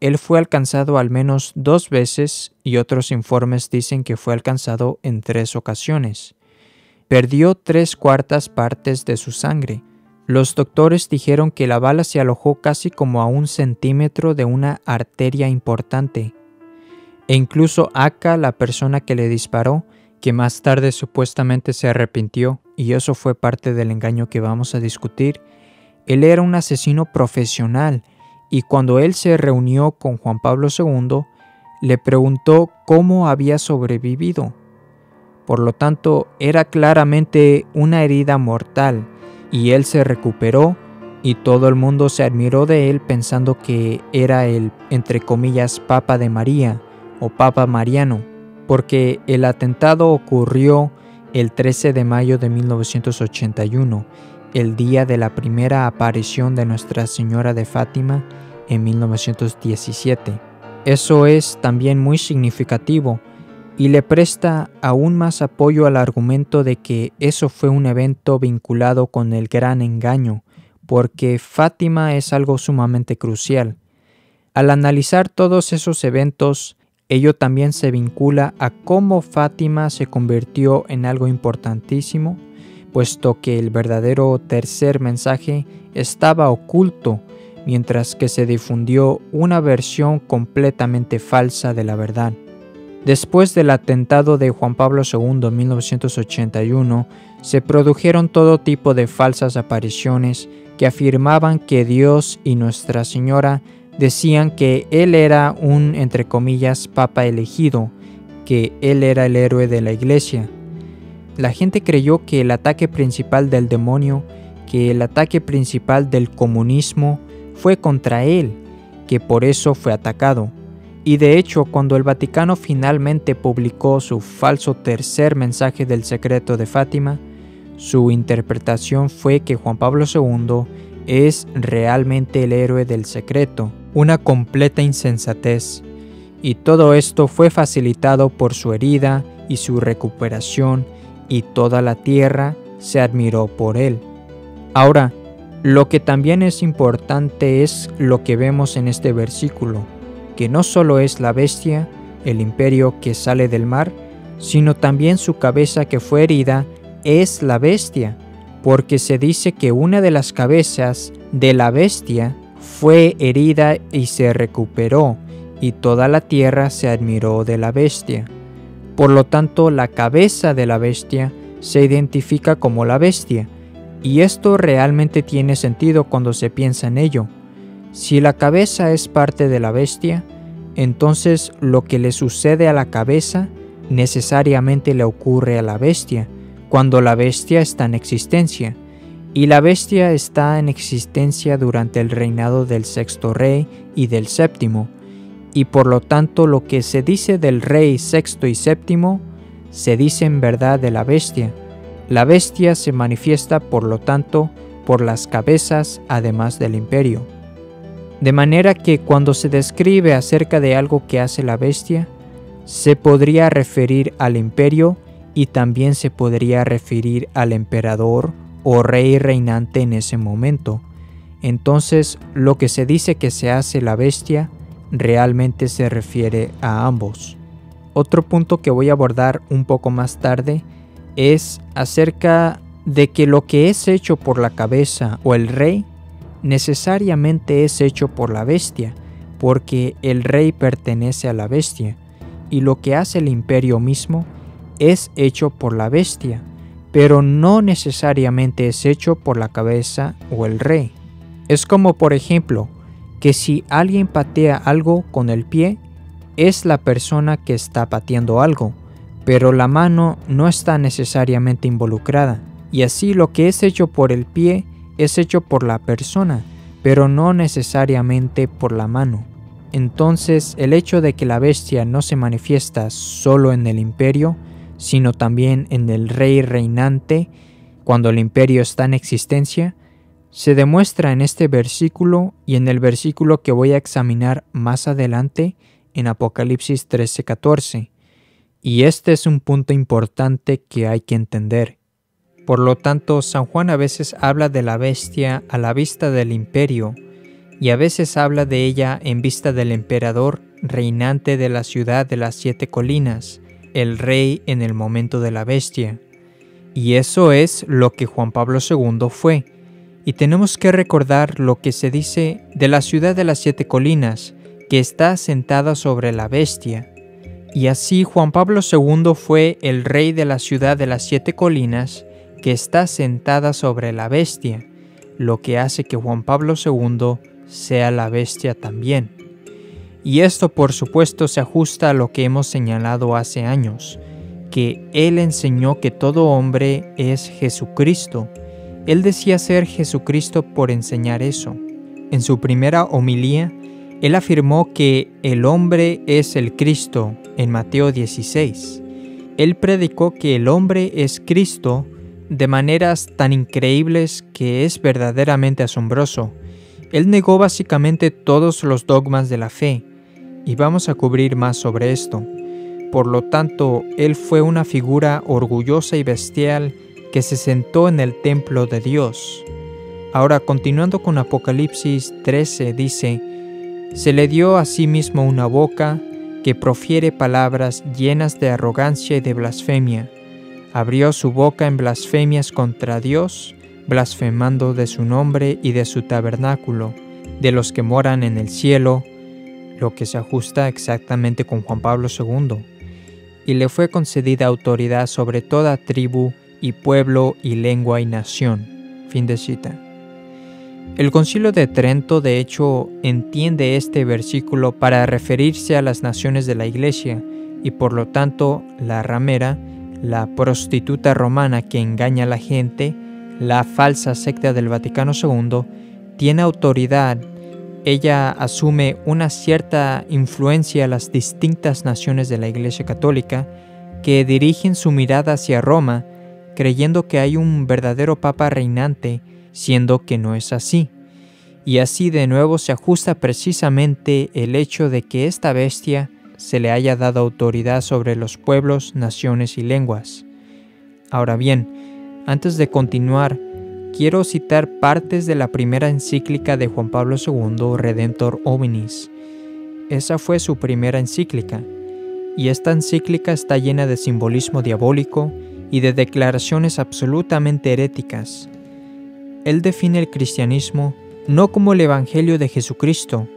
Él fue alcanzado al menos 2 veces y otros informes dicen que fue alcanzado en 3 ocasiones. perdió 3/4 partes de su sangre. Los doctores dijeron que la bala se alojó casi como a 1 centímetro de una arteria importante. E incluso Aka, la persona que le disparó, que más tarde supuestamente se arrepintió, y eso fue parte del engaño que vamos a discutir, él era un asesino profesional, y cuando él se reunió con Juan Pablo II, le preguntó cómo había sobrevivido. Por lo tanto, era claramente una herida mortal, y él se recuperó, y todo el mundo se admiró de él pensando que era el, entre comillas, Papa de María, o Papa Mariano, porque el atentado ocurrió el 13 de mayo de 1981, el día de la primera aparición de Nuestra Señora de Fátima en 1917. Eso es también muy significativo y le presta aún más apoyo al argumento de que eso fue un evento vinculado con el gran engaño, porque Fátima es algo sumamente crucial. Al analizar todos esos eventos, ello también se vincula a cómo Fátima se convirtió en algo importantísimo, puesto que el verdadero tercer mensaje estaba oculto, mientras que se difundió una versión completamente falsa de la verdad. Después del atentado de Juan Pablo II en 1981, se produjeron todo tipo de falsas apariciones que afirmaban que Dios y Nuestra Señora decían que él era un, entre comillas, papa elegido, que él era el héroe de la iglesia. La gente creyó que el ataque principal del demonio, que el ataque principal del comunismo fue contra él, que por eso fue atacado. Y de hecho, cuando el Vaticano finalmente publicó su falso tercer mensaje del secreto de Fátima, su interpretación fue que Juan Pablo II es realmente el héroe del secreto, una completa insensatez, y todo esto fue facilitado por su herida y su recuperación, y toda la tierra se admiró por él. Ahora, lo que también es importante es lo que vemos en este versículo, que no solo es la bestia, el imperio que sale del mar, sino también su cabeza que fue herida es la bestia, porque se dice que una de las cabezas de la bestia fue herida y se recuperó, y toda la tierra se admiró de la bestia. Por lo tanto, la cabeza de la bestia se identifica como la bestia, y esto realmente tiene sentido cuando se piensa en ello. Si la cabeza es parte de la bestia, entonces lo que le sucede a la cabeza necesariamente le ocurre a la bestia, cuando la bestia está en existencia, y la bestia está en existencia durante el reinado del sexto rey y del séptimo, y por lo tanto lo que se dice del rey sexto y séptimo, se dice en verdad de la bestia. La bestia se manifiesta por lo tanto por las cabezas además del imperio. De manera que cuando se describe acerca de algo que hace la bestia, se podría referir al imperio y también se podría referir al emperador o rey reinante en ese momento. Entonces, lo que se dice que se hace la bestia realmente se refiere a ambos. Otro punto que voy a abordar un poco más tarde es acerca de que lo que es hecho por la cabeza o el rey necesariamente es hecho por la bestia, porque el rey pertenece a la bestia, y lo que hace el imperio mismo es hecho por la bestia, pero no necesariamente es hecho por la cabeza o el rey. Es como, por ejemplo, que si alguien patea algo con el pie, es la persona que está pateando algo, pero la mano no está necesariamente involucrada, y así lo que es hecho por el pie es hecho por la persona, pero no necesariamente por la mano. Entonces, el hecho de que la bestia no se manifiesta solo en el imperio, sino también en el rey reinante, cuando el imperio está en existencia, se demuestra en este versículo y en el versículo que voy a examinar más adelante en Apocalipsis 13:14. Y este es un punto importante que hay que entender. Por lo tanto, San Juan a veces habla de la bestia a la vista del imperio, y a veces habla de ella en vista del emperador reinante de la ciudad de las 7 colinas, el rey en el momento de la bestia. Y eso es lo que Juan Pablo II fue. Y tenemos que recordar lo que se dice de la ciudad de las 7 colinas, que está sentada sobre la bestia. Y así Juan Pablo II fue el rey de la ciudad de las 7 colinas, que está sentada sobre la bestia, lo que hace que Juan Pablo II sea la bestia también. Y esto por supuesto se ajusta a lo que hemos señalado hace años, que Él enseñó que todo hombre es Jesucristo. Él decía ser Jesucristo por enseñar eso. En su primera homilía, Él afirmó que el hombre es el Cristo en Mateo 16. Él predicó que el hombre es Cristo de maneras tan increíbles que es verdaderamente asombroso. Él negó básicamente todos los dogmas de la fe, y vamos a cubrir más sobre esto. Por lo tanto, Él fue una figura orgullosa y bestial que se sentó en el templo de Dios. Ahora, continuando con Apocalipsis 13, dice: se le dio a sí mismo una boca que profiere palabras llenas de arrogancia y de blasfemia. Abrió su boca en blasfemias contra Dios, blasfemando de su nombre y de su tabernáculo, de los que moran en el cielo, lo que se ajusta exactamente con Juan Pablo II. Y le fue concedida autoridad sobre toda tribu y pueblo y lengua y nación. Fin de cita. El Concilio de Trento, de hecho, entiende este versículo para referirse a las naciones de la Iglesia, y por lo tanto, la ramera, la prostituta romana que engaña a la gente, la falsa secta del Vaticano II, tiene autoridad. Ella asume una cierta influencia a las distintas naciones de la Iglesia Católica que dirigen su mirada hacia Roma, creyendo que hay un verdadero Papa reinante, siendo que no es así. Y así de nuevo se ajusta precisamente el hecho de que esta bestia se le haya dado autoridad sobre los pueblos, naciones y lenguas. Ahora bien, antes de continuar, quiero citar partes de la primera encíclica de Juan Pablo II, Redemptor Hominis. Esa fue su primera encíclica, y esta encíclica está llena de simbolismo diabólico y de declaraciones absolutamente heréticas. Él define el cristianismo no como el Evangelio de Jesucristo,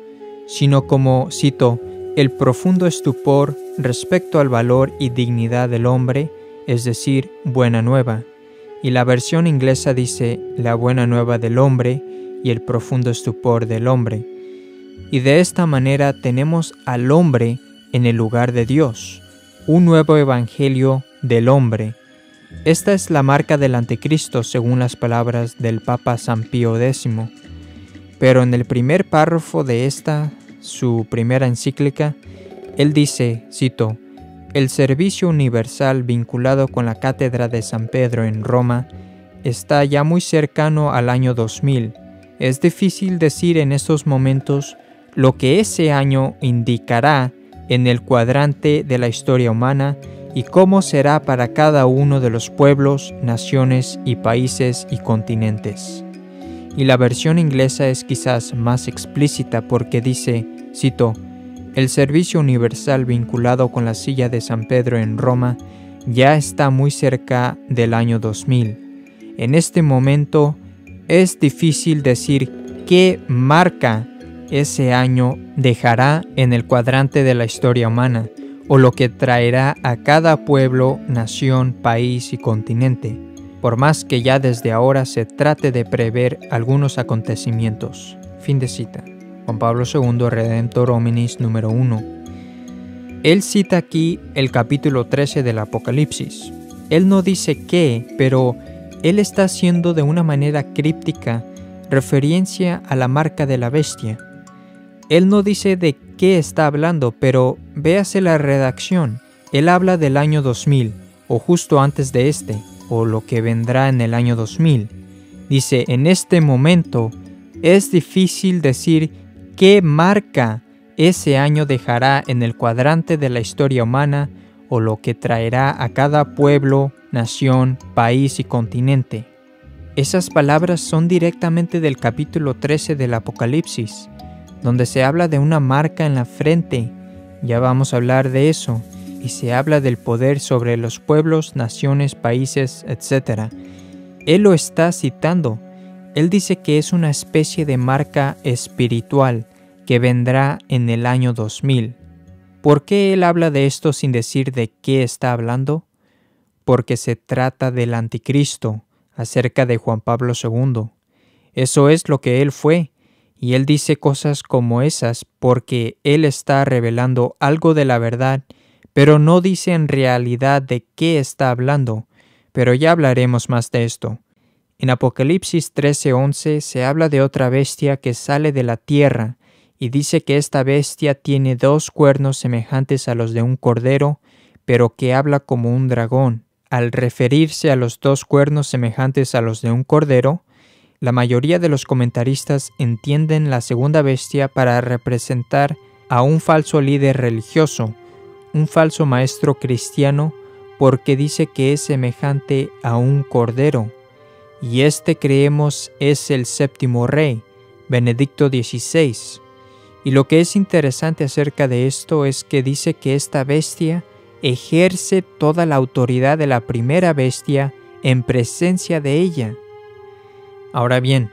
sino como, cito, el profundo estupor respecto al valor y dignidad del hombre, es decir, buena nueva. Y la versión inglesa dice la buena nueva del hombre y el profundo estupor del hombre. Y de esta manera tenemos al hombre en el lugar de Dios, un nuevo evangelio del hombre. Esta es la marca del anticristo según las palabras del Papa San Pío X. Pero en el primer párrafo de esta, su primera encíclica, él dice, cito, el servicio universal vinculado con la Cátedra de San Pedro en Roma está ya muy cercano al año 2000. Es difícil decir en estos momentos lo que ese año indicará en el cuadrante de la historia humana y cómo será para cada uno de los pueblos, naciones y países y continentes. Y la versión inglesa es quizás más explícita porque dice, cito, el servicio universal vinculado con la silla de San Pedro en Roma ya está muy cerca del año 2000. En este momento es difícil decir qué marca ese año dejará en el cuadrante de la historia humana, o lo que traerá a cada pueblo, nación, país y continente, por más que ya desde ahora se trate de prever algunos acontecimientos. Fin de cita. Juan Pablo II, Redemptor Hominis número 1. Él cita aquí el capítulo 13 del Apocalipsis. Él no dice qué, pero él está haciendo de una manera críptica referencia a la marca de la bestia. Él no dice de qué está hablando, pero véase la redacción. Él habla del año 2000, o justo antes de este, o lo que vendrá en el año 2000. Dice, en este momento es difícil decir qué marca ese año dejará en el cuadrante de la historia humana, o lo que traerá a cada pueblo, nación, país y continente. Esas palabras son directamente del capítulo 13 del Apocalipsis, donde se habla de una marca en la frente. Ya vamos a hablar de eso. y se habla del poder sobre los pueblos, naciones, países, etc. Él lo está citando. Él dice que es una especie de marca espiritual que vendrá en el año 2000. ¿Por qué él habla de esto sin decir de qué está hablando? Porque se trata del anticristo, acerca de Juan Pablo II. Eso es lo que él fue, y él dice cosas como esas porque él está revelando algo de la verdad, pero no dice en realidad de qué está hablando, pero ya hablaremos más de esto. En Apocalipsis 13:11 se habla de otra bestia que sale de la tierra, y dice que esta bestia tiene 2 cuernos semejantes a los de un cordero, pero que habla como un dragón. Al referirse a los 2 cuernos semejantes a los de un cordero, la mayoría de los comentaristas entienden la segunda bestia para representar a un falso líder religioso, un falso maestro cristiano, porque dice que es semejante a un cordero. Y este creemos es el 7º rey, Benedicto XVI. Y lo que es interesante acerca de esto es que dice que esta bestia ejerce toda la autoridad de la primera bestia en presencia de ella. Ahora bien,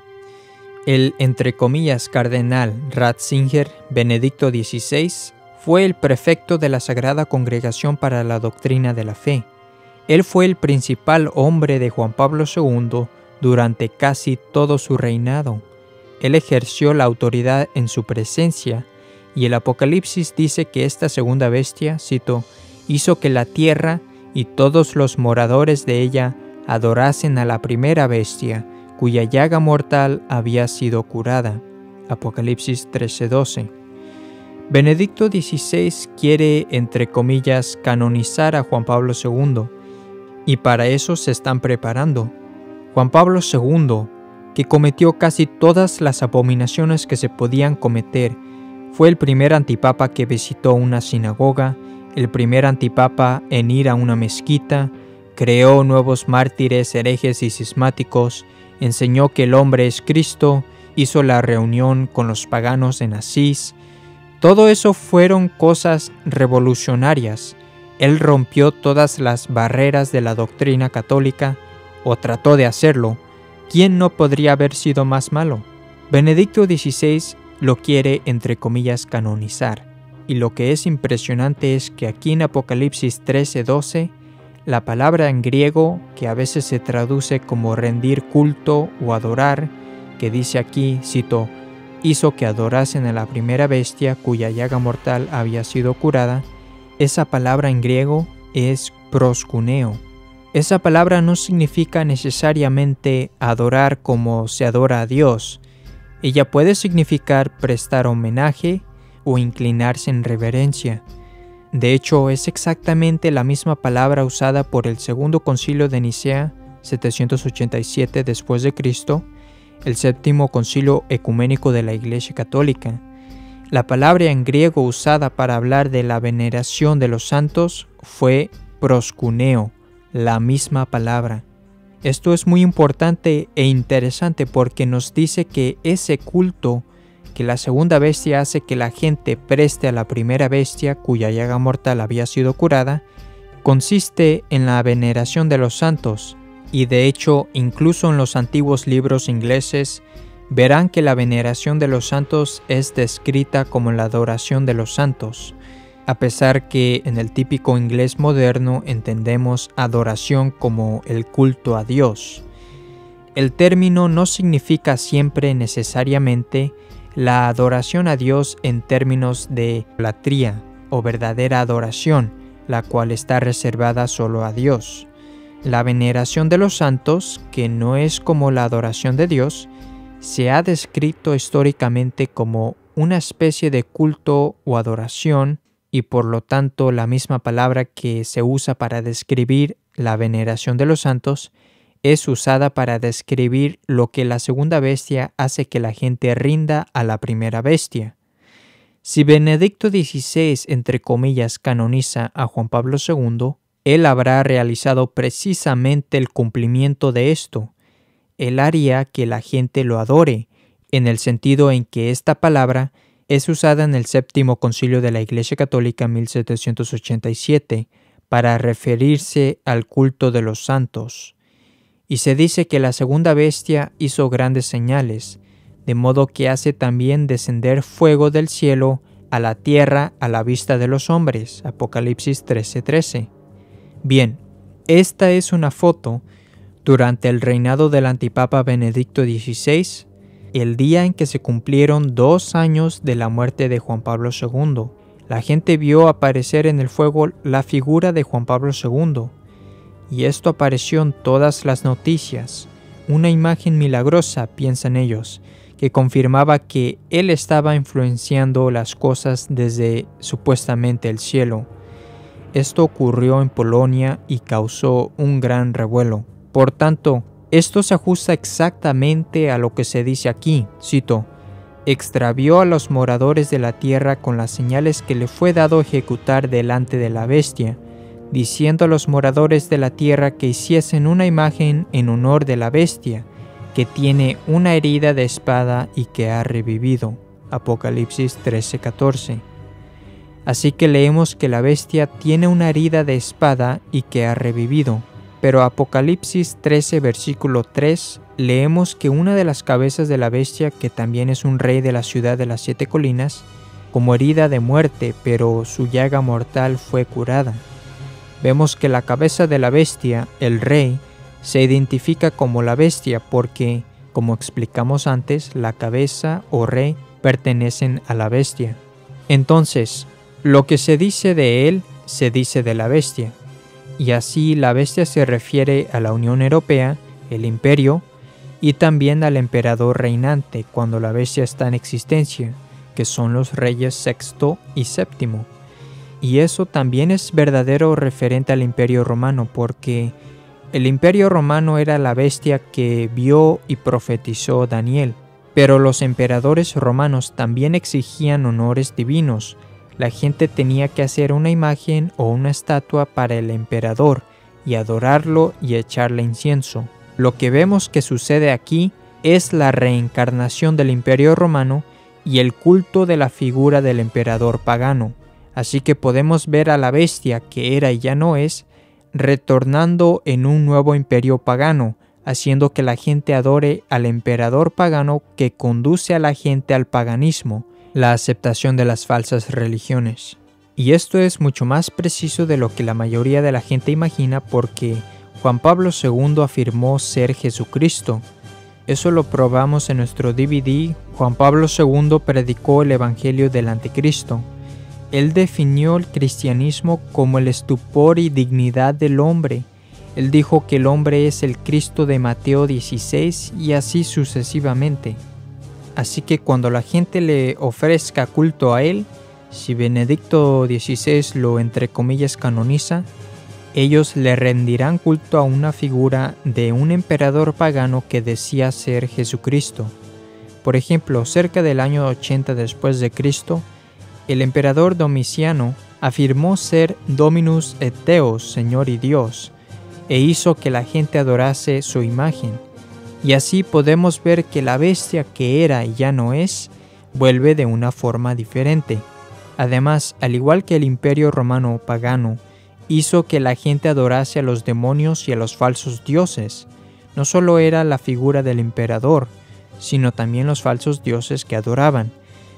el, entre comillas, cardenal Ratzinger, Benedicto XVI, fue el prefecto de la Sagrada Congregación para la Doctrina de la Fe. Él fue el principal hombre de Juan Pablo II durante casi todo su reinado. Él ejerció la autoridad en su presencia, y el Apocalipsis dice que esta segunda bestia, cito, hizo que la tierra y todos los moradores de ella adorasen a la primera bestia, cuya llaga mortal había sido curada. Apocalipsis 13:12. Benedicto XVI quiere, entre comillas, canonizar a Juan Pablo II, y para eso se están preparando. Juan Pablo II, que cometió casi todas las abominaciones que se podían cometer, fue el primer antipapa que visitó una sinagoga, el primer antipapa en ir a una mezquita, creó nuevos mártires, herejes y cismáticos, enseñó que el hombre es Cristo, hizo la reunión con los paganos en Asís. Todo eso fueron cosas revolucionarias. Él rompió todas las barreras de la doctrina católica, o trató de hacerlo. ¿Quién no podría haber sido más malo? Benedicto XVI lo quiere, entre comillas, canonizar. Y lo que es impresionante es que aquí en Apocalipsis 13:12, la palabra en griego, que a veces se traduce como rendir culto o adorar, que dice aquí, cito, hizo que adorasen a la primera bestia cuya llaga mortal había sido curada, esa palabra en griego es proskuneo. Esa palabra no significa necesariamente adorar como se adora a Dios. Ella puede significar prestar homenaje o inclinarse en reverencia. De hecho, es exactamente la misma palabra usada por el Segundo Concilio de Nicea, 787 después de Cristo, el Séptimo Concilio Ecuménico de la Iglesia Católica. La palabra en griego usada para hablar de la veneración de los santos fue proskuneo, la misma palabra. Esto es muy importante e interesante porque nos dice que ese culto que la segunda bestia hace que la gente preste a la primera bestia cuya llaga mortal había sido curada, consiste en la veneración de los santos, y de hecho incluso en los antiguos libros ingleses verán que la veneración de los santos es descrita como la adoración de los santos, a pesar que en el típico inglés moderno entendemos adoración como el culto a Dios. El término no significa siempre necesariamente la adoración a Dios en términos de idolatría o verdadera adoración, la cual está reservada solo a Dios. La veneración de los santos, que no es como la adoración de Dios, se ha descrito históricamente como una especie de culto o adoración, y por lo tanto la misma palabra que se usa para describir la veneración de los santos es usada para describir lo que la segunda bestia hace que la gente rinda a la primera bestia. Si Benedicto XVI, entre comillas, canoniza a Juan Pablo II, él habrá realizado precisamente el cumplimiento de esto. Él haría que la gente lo adore, en el sentido en que esta palabra es usada en el Séptimo Concilio de la Iglesia Católica en 1787 para referirse al culto de los santos. Y se dice que la segunda bestia hizo grandes señales, de modo que hace también descender fuego del cielo a la tierra a la vista de los hombres. Apocalipsis 13:13. Bien, esta es una foto durante el reinado del antipapa Benedicto XVI, el día en que se cumplieron 2 años de la muerte de Juan Pablo II. La gente vio aparecer en el fuego la figura de Juan Pablo II, y esto apareció en todas las noticias. Una imagen milagrosa, piensan ellos, que confirmaba que él estaba influenciando las cosas desde supuestamente el cielo. Esto ocurrió en Polonia y causó un gran revuelo. Por tanto, esto se ajusta exactamente a lo que se dice aquí, cito: extravió a los moradores de la tierra con las señales que le fue dado ejecutar delante de la bestia, diciendo a los moradores de la tierra que hiciesen una imagen en honor de la bestia, que tiene una herida de espada y que ha revivido. Apocalipsis 13:14. Así que leemos que la bestia tiene una herida de espada y que ha revivido. Pero Apocalipsis 13, versículo 3, leemos que una de las cabezas de la bestia, que también es un rey de la ciudad de las 7 colinas, como herida de muerte, pero su llaga mortal fue curada. Vemos que la cabeza de la bestia, el rey, se identifica como la bestia porque, como explicamos antes, la cabeza o rey pertenecen a la bestia. Entonces, lo que se dice de él, se dice de la bestia. Y así la bestia se refiere a la Unión Europea, el imperio, y también al emperador reinante cuando la bestia está en existencia, que son los reyes sexto y séptimo. Y eso también es verdadero referente al imperio romano, porque el imperio romano era la bestia que vio y profetizó Daniel. Pero los emperadores romanos también exigían honores divinos. La gente tenía que hacer una imagen o una estatua para el emperador y adorarlo y echarle incienso. Lo que vemos que sucede aquí es la reencarnación del imperio romano y el culto de la figura del emperador pagano. Así que podemos ver a la bestia que era y ya no es, retornando en un nuevo imperio pagano, haciendo que la gente adore al emperador pagano que conduce a la gente al paganismo, la aceptación de las falsas religiones. Y esto es mucho más preciso de lo que la mayoría de la gente imagina, porque Juan Pablo II afirmó ser Jesucristo. Eso lo probamos en nuestro DVD. Juan Pablo II predicó el Evangelio del Anticristo. Él definió el cristianismo como el estupor y dignidad del hombre. Él dijo que el hombre es el Cristo de Mateo 16 y así sucesivamente. Así que cuando la gente le ofrezca culto a él, si Benedicto XVI lo entre comillas canoniza, ellos le rendirán culto a una figura de un emperador pagano que decía ser Jesucristo. Por ejemplo, cerca del año 80 después de Cristo, el emperador Domiciano afirmó ser Dominus et Deus, Señor y Dios, e hizo que la gente adorase su imagen. Y así podemos ver que la bestia que era y ya no es, vuelve de una forma diferente. Además, al igual que el imperio romano pagano, hizo que la gente adorase a los demonios y a los falsos dioses. No solo era la figura del emperador, sino también los falsos dioses que adoraban.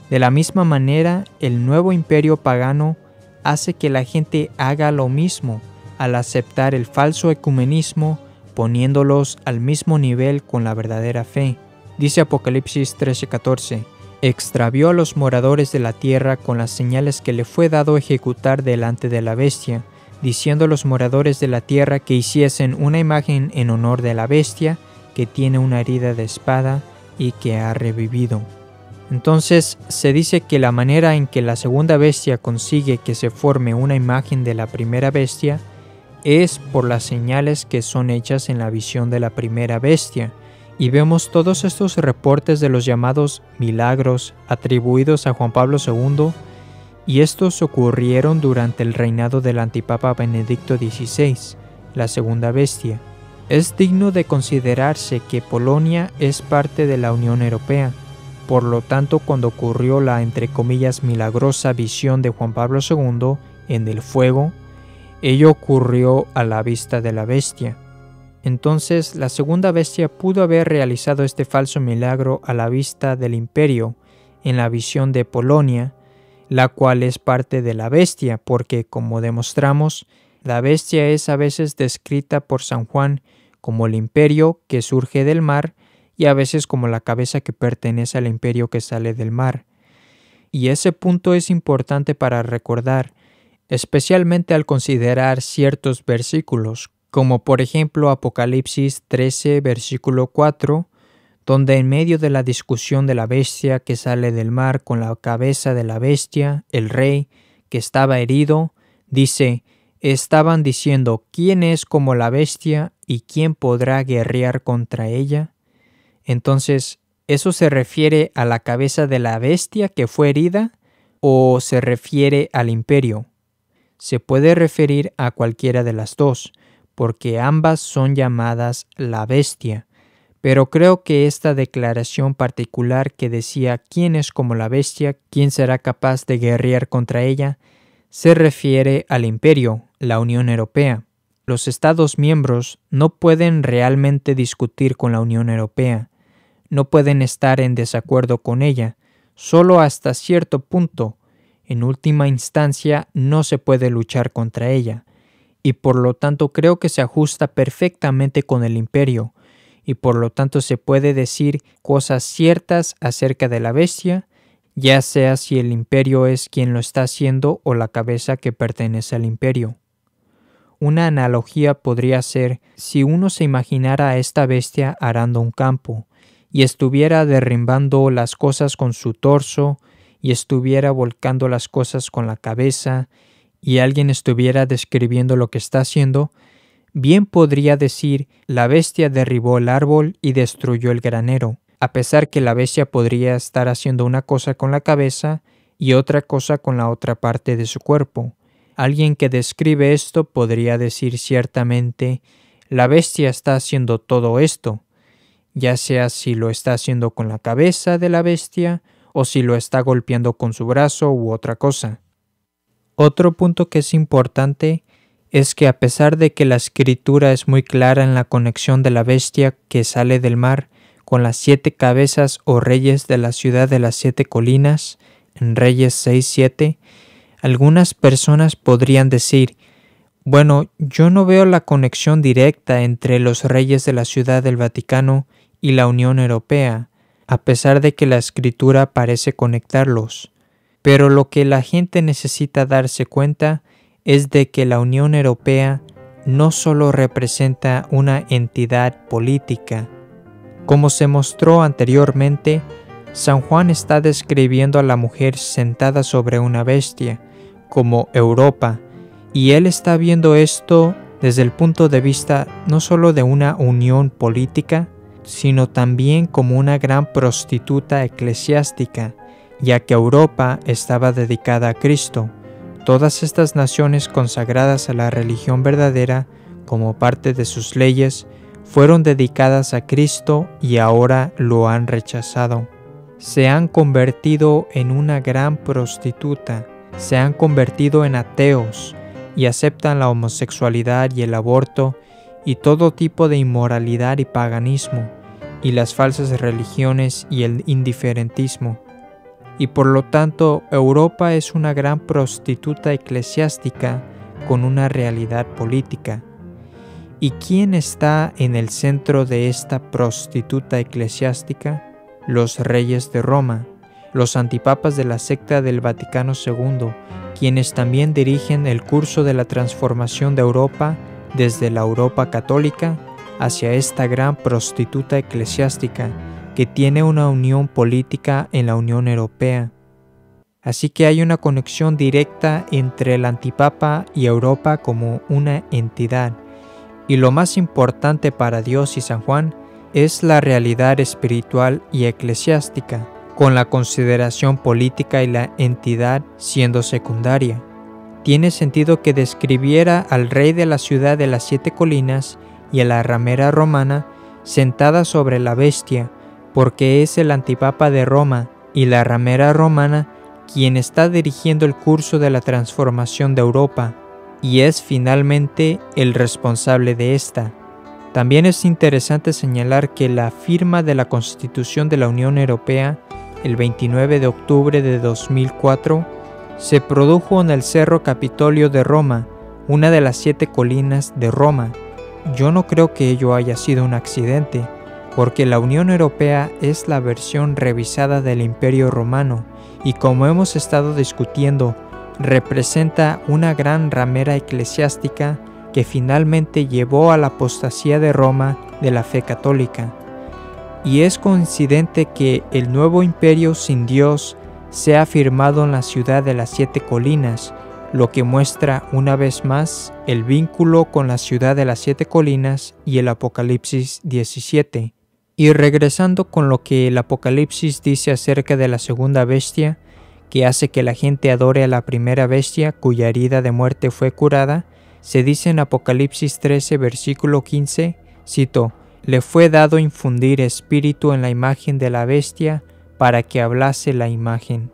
De la misma manera, el nuevo imperio pagano hace que la gente haga lo mismo al aceptar el falso ecumenismo, poniéndolos al mismo nivel con la verdadera fe. Dice Apocalipsis 13:14, extravió a los moradores de la tierra con las señales que le fue dado ejecutar delante de la bestia, diciendo a los moradores de la tierra que hiciesen una imagen en honor de la bestia, que tiene una herida de espada y que ha revivido. Entonces se dice que la manera en que la segunda bestia consigue que se forme una imagen de la primera bestia es por las señales que son hechas en la visión de la primera bestia, y vemos todos estos reportes de los llamados milagros atribuidos a Juan Pablo II, y estos ocurrieron durante el reinado del antipapa Benedicto XVI, la segunda bestia. Es digno de considerarse que Polonia es parte de la Unión Europea, Por lo tanto, cuando ocurrió la, entre comillas, milagrosa visión de Juan Pablo II en el fuego, ello ocurrió a la vista de la bestia. Entonces, la segunda bestia pudo haber realizado este falso milagro a la vista del imperio en la visión de Polonia, la cual es parte de la bestia, porque, como demostramos, la bestia es a veces descrita por San Juan como el imperio que surge del mar y a veces como la cabeza que pertenece al imperio que sale del mar. Y ese punto es importante para recordar, especialmente al considerar ciertos versículos, como por ejemplo Apocalipsis 13, versículo 4, donde en medio de la discusión de la bestia que sale del mar con la cabeza de la bestia, el rey, que estaba herido, dice, estaban diciendo, ¿quién es como la bestia y quién podrá guerrear contra ella? Entonces, ¿eso se refiere a la cabeza de la bestia que fue herida o se refiere al imperio? Se puede referir a cualquiera de las dos, porque ambas son llamadas la bestia. Pero creo que esta declaración particular que decía quién es como la bestia, quién será capaz de guerrear contra ella, se refiere al imperio, la Unión Europea. Los Estados miembros no pueden realmente discutir con la Unión Europea, no pueden estar en desacuerdo con ella, solo hasta cierto punto. En última instancia no se puede luchar contra ella, y por lo tanto creo que se ajusta perfectamente con el imperio, y por lo tanto se puede decir cosas ciertas acerca de la bestia, ya sea si el imperio es quien lo está haciendo o la cabeza que pertenece al imperio. Una analogía podría ser si uno se imaginara a esta bestia arando un campo, y estuviera derrimbando las cosas con su torso, y estuviera volcando las cosas con la cabeza, y alguien estuviera describiendo lo que está haciendo, bien podría decir, la bestia derribó el árbol y destruyó el granero, a pesar que la bestia podría estar haciendo una cosa con la cabeza y otra cosa con la otra parte de su cuerpo. Alguien que describe esto podría decir ciertamente, la bestia está haciendo todo esto, ya sea si lo está haciendo con la cabeza de la bestia o si lo está golpeando con su brazo u otra cosa. Otro punto que es importante es que a pesar de que la escritura es muy clara en la conexión de la bestia que sale del mar con las 7 cabezas o reyes de la ciudad de las 7 colinas, en Reyes 6:7, algunas personas podrían decir, bueno, yo no veo la conexión directa entre los reyes de la Ciudad del Vaticano y la Unión Europea, a pesar de que la escritura parece conectarlos. Pero lo que la gente necesita darse cuenta es de que la Unión Europea no solo representa una entidad política. Como se mostró anteriormente, San Juan está describiendo a la mujer sentada sobre una bestia como Europa, y él está viendo esto desde el punto de vista no solo de una unión política, sino también como una gran prostituta eclesiástica, ya que Europa estaba dedicada a Cristo. Todas estas naciones consagradas a la religión verdadera, como parte de sus leyes, fueron dedicadas a Cristo y ahora lo han rechazado. Se han convertido en una gran prostituta, se han convertido en ateos y aceptan la homosexualidad y el aborto y todo tipo de inmoralidad y paganismo, y las falsas religiones y el indiferentismo. Y por lo tanto, Europa es una gran prostituta eclesiástica con una realidad política. ¿Y quién está en el centro de esta prostituta eclesiástica? Los reyes de Roma, los antipapas de la secta del Vaticano II, quienes también dirigen el curso de la transformación de Europa desde la Europa católica hacia esta gran prostituta eclesiástica que tiene una unión política en la Unión Europea. Así que hay una conexión directa entre el antipapa y Europa como una entidad. Y lo más importante para Dios y San Juan es la realidad espiritual y eclesiástica, con la consideración política y la entidad siendo secundaria. Tiene sentido que describiera al rey de la ciudad de las 7 colinas y a la ramera romana sentada sobre la bestia, porque es el antipapa de Roma y la ramera romana quien está dirigiendo el curso de la transformación de Europa, y es finalmente el responsable de esta. También es interesante señalar que la firma de la Constitución de la Unión Europea, el 29 de octubre de 2004, se produjo en el Cerro Capitolio de Roma, una de las 7 colinas de Roma. Yo no creo que ello haya sido un accidente, porque la Unión Europea es la versión revisada del Imperio Romano, y como hemos estado discutiendo, representa una gran ramera eclesiástica que finalmente llevó a la apostasía de Roma de la fe católica. Y es coincidente que el nuevo imperio sin Dios sea firmado en la ciudad de las 7 colinas, lo que muestra una vez más el vínculo con la ciudad de las 7 colinas y el Apocalipsis 17. Y regresando con lo que el Apocalipsis dice acerca de la segunda bestia, que hace que la gente adore a la primera bestia cuya herida de muerte fue curada, se dice en Apocalipsis 13, versículo 15, cito, «Le fue dado infundir espíritu en la imagen de la bestia para que hablase la imagen».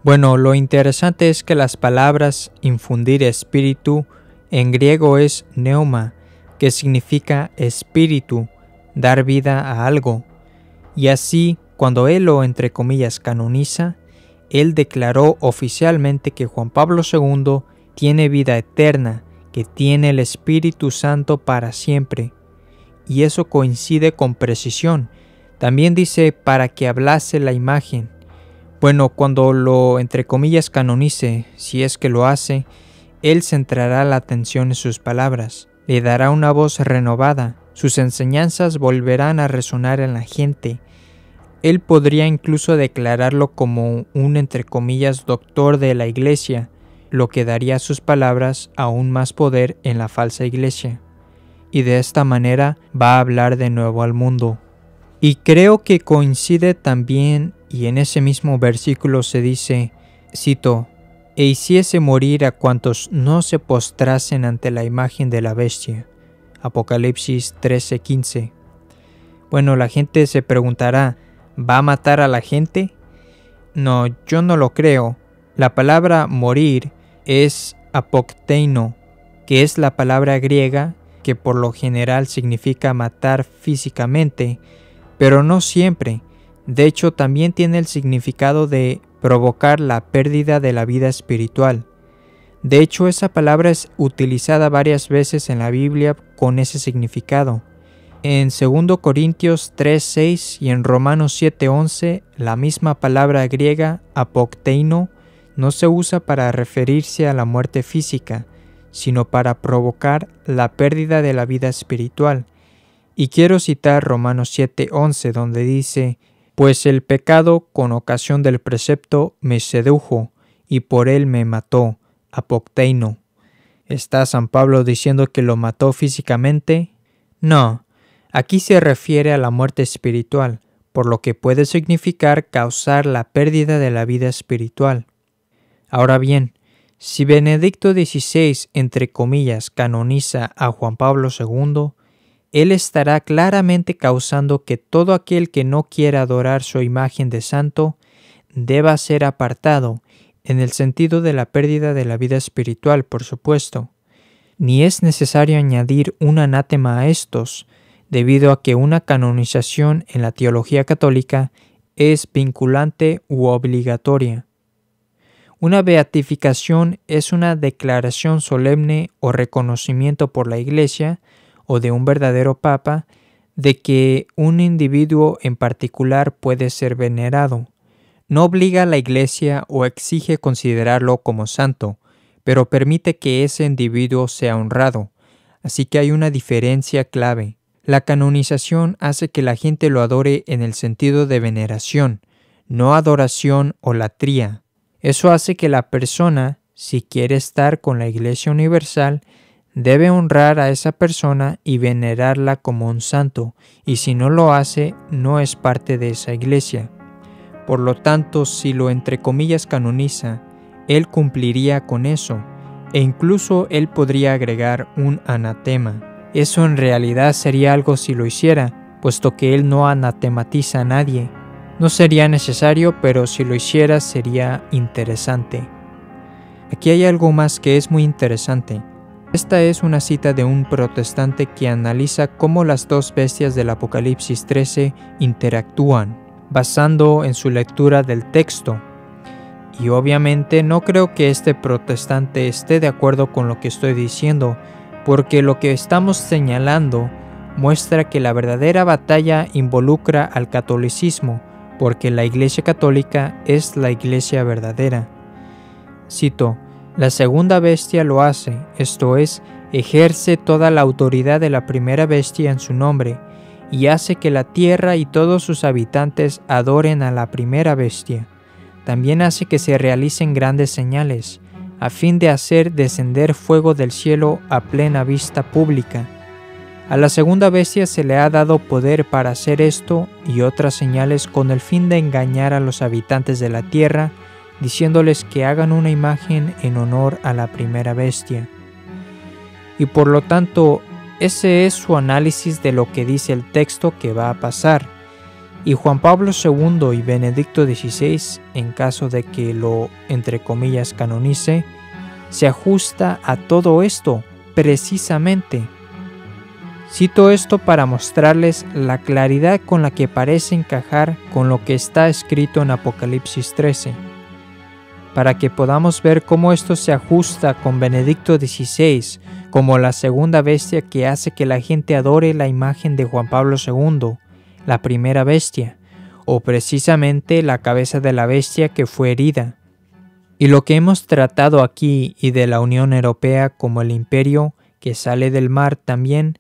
Bueno, lo interesante es que las palabras infundir espíritu en griego es pneuma, que significa espíritu, dar vida a algo. Y así, cuando él lo entre comillas canoniza, él declaró oficialmente que Juan Pablo II tiene vida eterna, que tiene el Espíritu Santo para siempre. Y eso coincide con precisión. También dice para que hablase la imagen. Bueno, cuando lo entre comillas canonice, si es que lo hace, él centrará la atención en sus palabras, le dará una voz renovada, sus enseñanzas volverán a resonar en la gente. Él podría incluso declararlo como un entre comillas doctor de la iglesia, lo que daría a sus palabras aún más poder en la falsa iglesia. Y de esta manera va a hablar de nuevo al mundo. Y creo que coincide también, y en ese mismo versículo se dice, cito, «E hiciese morir a cuantos no se postrasen ante la imagen de la bestia». Apocalipsis 13:15. Bueno, la gente se preguntará, ¿va a matar a la gente? No, yo no lo creo. La palabra morir es apokteino, que es la palabra griega que por lo general significa matar físicamente, pero no siempre. De hecho, también tiene el significado de provocar la pérdida de la vida espiritual. De hecho, esa palabra es utilizada varias veces en la Biblia con ese significado. En 2 Corintios 3:6 y en Romanos 7:11, la misma palabra griega, apokteino, no se usa para referirse a la muerte física, sino para provocar la pérdida de la vida espiritual. Y quiero citar Romanos 7:11, donde dice, «Pues el pecado con ocasión del precepto me sedujo, y por él me mató». Apokteino. ¿Está San Pablo diciendo que lo mató físicamente? No. Aquí se refiere a la muerte espiritual, por lo que puede significar causar la pérdida de la vida espiritual. Ahora bien, si Benedicto XVI, entre comillas, canoniza a Juan Pablo II, él estará claramente causando que todo aquel que no quiera adorar su imagen de santo deba ser apartado, en el sentido de la pérdida de la vida espiritual, por supuesto. Ni es necesario añadir un anátema a estos, debido a que una canonización en la teología católica es vinculante u obligatoria. Una beatificación es una declaración solemne o reconocimiento por la Iglesia o de un verdadero papa de que un individuo en particular puede ser venerado. No obliga a la Iglesia o exige considerarlo como santo, pero permite que ese individuo sea honrado. Así que hay una diferencia clave. La canonización hace que la gente lo adore en el sentido de veneración, no adoración o latría. Eso hace que la persona, si quiere estar con la Iglesia Universal, debe honrar a esa persona y venerarla como un santo, y si no lo hace, no es parte de esa Iglesia. Por lo tanto, si lo entre comillas canoniza, él cumpliría con eso, e incluso él podría agregar un anatema. Eso en realidad sería algo si lo hiciera, puesto que él no anatematiza a nadie. No sería necesario, pero si lo hiciera sería interesante. Aquí hay algo más que es muy interesante. Esta es una cita de un protestante que analiza cómo las dos bestias del Apocalipsis 13 interactúan, basando en su lectura del texto. Y obviamente no creo que este protestante esté de acuerdo con lo que estoy diciendo, porque lo que estamos señalando muestra que la verdadera batalla involucra al catolicismo, porque la Iglesia Católica es la Iglesia verdadera. Cito: la segunda bestia lo hace, esto es, ejerce toda la autoridad de la primera bestia en su nombre, y hace que la tierra y todos sus habitantes adoren a la primera bestia. También hace que se realicen grandes señales, a fin de hacer descender fuego del cielo a plena vista pública. A la segunda bestia se le ha dado poder para hacer esto y otras señales con el fin de engañar a los habitantes de la tierra, diciéndoles que hagan una imagen en honor a la primera bestia. Y por lo tanto, ese es su análisis de lo que dice el texto que va a pasar. Y Juan Pablo II y Benedicto XVI, en caso de que lo, entre comillas, canonice, se ajusta a todo esto, precisamente. Cito esto para mostrarles la claridad con la que parece encajar con lo que está escrito en Apocalipsis 13, para que podamos ver cómo esto se ajusta con Benedicto XVI como la segunda bestia que hace que la gente adore la imagen de Juan Pablo II, la primera bestia, o precisamente la cabeza de la bestia que fue herida. Y lo que hemos tratado aquí y de la Unión Europea como el imperio que sale del mar también,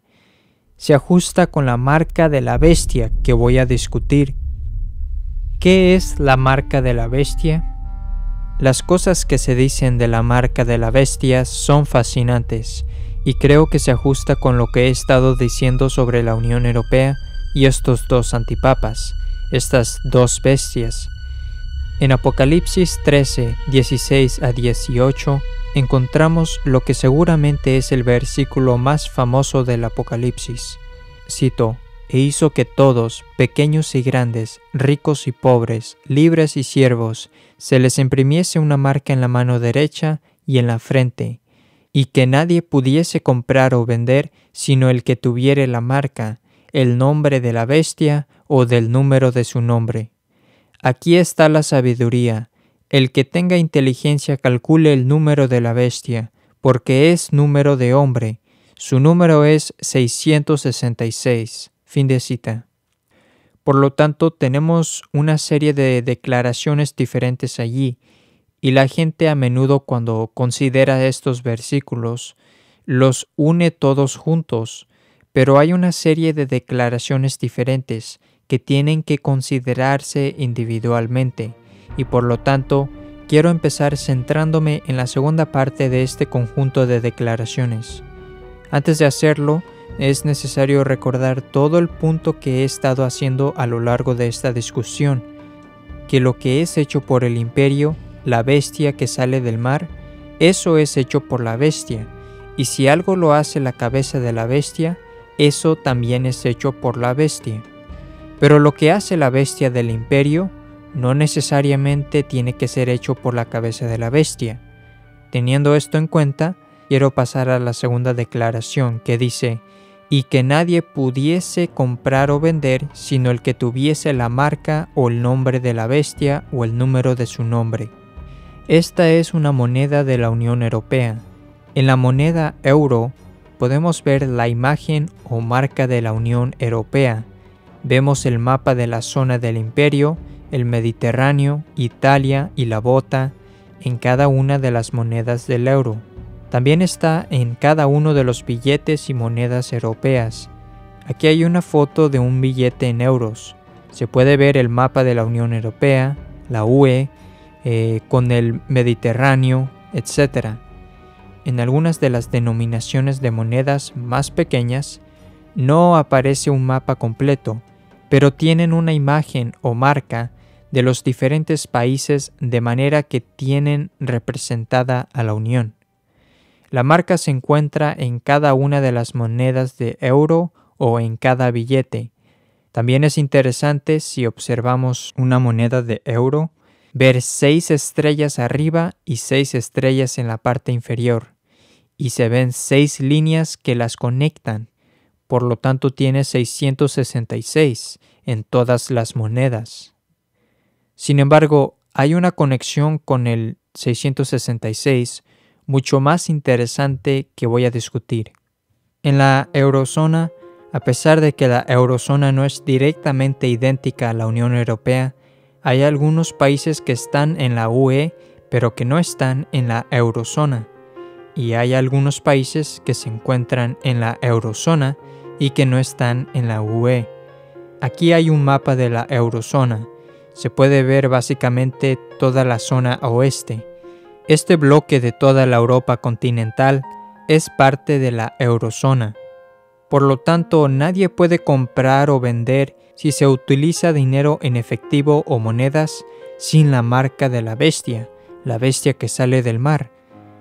se ajusta con la marca de la bestia que voy a discutir. ¿Qué es la marca de la bestia? Las cosas que se dicen de la marca de la bestia son fascinantes, y creo que se ajusta con lo que he estado diciendo sobre la Unión Europea y estos dos antipapas, estas dos bestias. En Apocalipsis 13, 16 a 18, encontramos lo que seguramente es el versículo más famoso del Apocalipsis. Cito: e hizo que todos, pequeños y grandes, ricos y pobres, libres y siervos, se les imprimiese una marca en la mano derecha y en la frente, y que nadie pudiese comprar o vender sino el que tuviere la marca, el nombre de la bestia o del número de su nombre. Aquí está la sabiduría. El que tenga inteligencia calcule el número de la bestia, porque es número de hombre. Su número es 666. Fin de cita. Por lo tanto, tenemos una serie de declaraciones diferentes allí, y la gente a menudo cuando considera estos versículos, los une todos juntos, pero hay una serie de declaraciones diferentes que tienen que considerarse individualmente, y por lo tanto, quiero empezar centrándome en la segunda parte de este conjunto de declaraciones. Antes de hacerlo, es necesario recordar todo el punto que he estado haciendo a lo largo de esta discusión, que lo que es hecho por el imperio, la bestia que sale del mar, eso es hecho por la bestia, y si algo lo hace la cabeza de la bestia, eso también es hecho por la bestia. Pero lo que hace la bestia del imperio no necesariamente tiene que ser hecho por la cabeza de la bestia. Teniendo esto en cuenta, quiero pasar a la segunda declaración que dice: y que nadie pudiese comprar o vender sino el que tuviese la marca o el nombre de la bestia o el número de su nombre. Esta es una moneda de la Unión Europea. En la moneda euro podemos ver la imagen o marca de la Unión Europea. Vemos el mapa de la zona del imperio, el Mediterráneo, Italia y la bota en cada una de las monedas del euro. También está en cada uno de los billetes y monedas europeas. Aquí hay una foto de un billete en euros. Se puede ver el mapa de la Unión Europea, la UE, con el Mediterráneo, etc. En algunas de las denominaciones de monedas más pequeñas no aparece un mapa completo, pero tienen una imagen o marca de los diferentes países de manera que tienen representada a la Unión. La marca se encuentra en cada una de las monedas de euro o en cada billete, También es interesante, si observamos una moneda de euro, ver 6 estrellas arriba y 6 estrellas en la parte inferior, y se ven 6 líneas que las conectan. Por lo tanto, tiene 666 en todas las monedas. Sin embargo, hay una conexión con el 666 mucho más interesante que voy a discutir. En la eurozona, a pesar de que la eurozona no es directamente idéntica a la Unión Europea, hay algunos países que están en la UE, pero que no están en la eurozona. Y hay algunos países que se encuentran en la eurozona y que no están en la UE. Aquí hay un mapa de la eurozona. Se puede ver básicamente toda la zona oeste. Este bloque de toda la Europa continental es parte de la eurozona. Por lo tanto, nadie puede comprar o vender si se utiliza dinero en efectivo o monedas sin la marca de la bestia que sale del mar.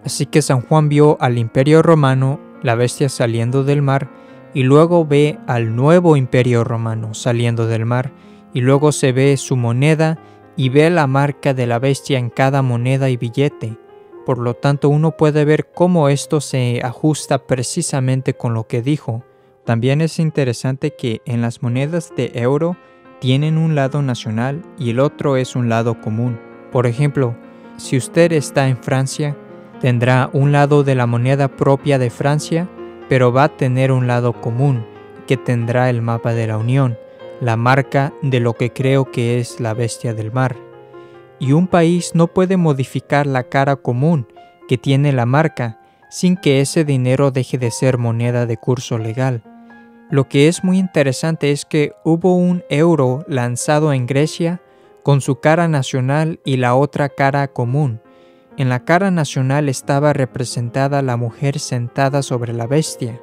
Así que San Juan vio al Imperio Romano, la bestia saliendo del mar, y luego ve al nuevo Imperio Romano saliendo del mar, y luego se ve su moneda y ve la marca de la bestia en cada moneda y billete. Por lo tanto, uno puede ver cómo esto se ajusta precisamente con lo que dijo. También es interesante que en las monedas de euro tienen un lado nacional y el otro es un lado común. Por ejemplo, si usted está en Francia, tendrá un lado de la moneda propia de Francia, pero va a tener un lado común, que tendrá el mapa de la Unión, la marca de lo que creo que es la bestia del mar. Y un país no puede modificar la cara común que tiene la marca sin que ese dinero deje de ser moneda de curso legal. Lo que es muy interesante es que hubo un euro lanzado en Grecia con su cara nacional y la otra cara común. En la cara nacional estaba representada la mujer sentada sobre la bestia.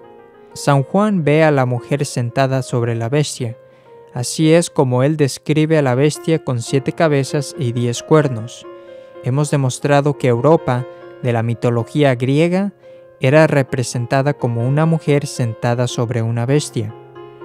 San Juan ve a la mujer sentada sobre la bestia. Así es como él describe a la bestia con 7 cabezas y 10 cuernos. Hemos demostrado que Europa, de la mitología griega, era representada como una mujer sentada sobre una bestia.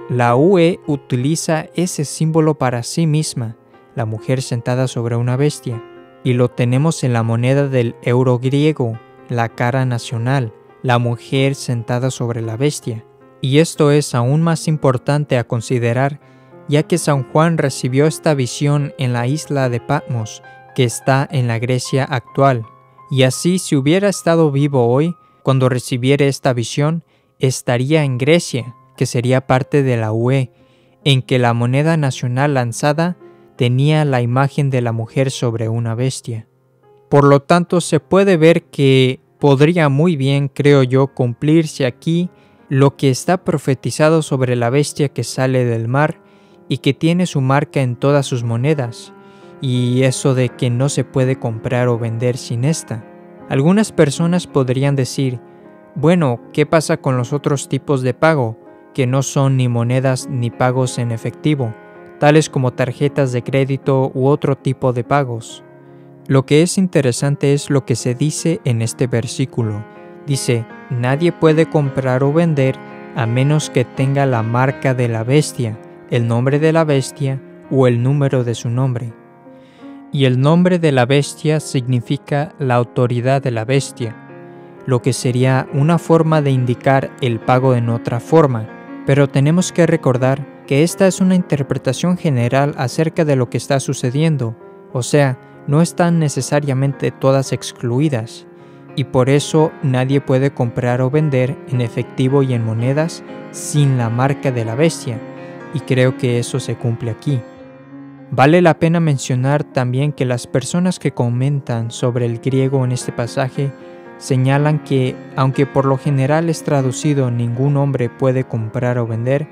La UE utiliza ese símbolo para sí misma, la mujer sentada sobre una bestia, y lo tenemos en la moneda del euro griego, la cara nacional, la mujer sentada sobre la bestia. Y esto es aún más importante a considerar, ya que San Juan recibió esta visión en la isla de Patmos, que está en la Grecia actual. Y así, si hubiera estado vivo hoy, cuando recibiera esta visión, estaría en Grecia, que sería parte de la UE, en que la moneda nacional lanzada tenía la imagen de la mujer sobre una bestia. Por lo tanto, se puede ver que podría muy bien, creo yo, cumplirse aquí lo que está profetizado sobre la bestia que sale del mar y que tiene su marca en todas sus monedas, y eso de que no se puede comprar o vender sin esta. Algunas personas podrían decir, bueno, ¿qué pasa con los otros tipos de pago, que no son ni monedas ni pagos en efectivo, tales como tarjetas de crédito u otro tipo de pagos? Lo que es interesante es lo que se dice en este versículo. Dice, nadie puede comprar o vender a menos que tenga la marca de la bestia, el nombre de la bestia o el número de su nombre. Y el nombre de la bestia significa la autoridad de la bestia, lo que sería una forma de indicar el pago en otra forma. Pero tenemos que recordar que esta es una interpretación general acerca de lo que está sucediendo, o sea, no están necesariamente todas excluidas, y por eso nadie puede comprar o vender en efectivo y en monedas sin la marca de la bestia, y creo que eso se cumple aquí. Vale la pena mencionar también que las personas que comentan sobre el griego en este pasaje señalan que, aunque por lo general es traducido ningún hombre puede comprar o vender,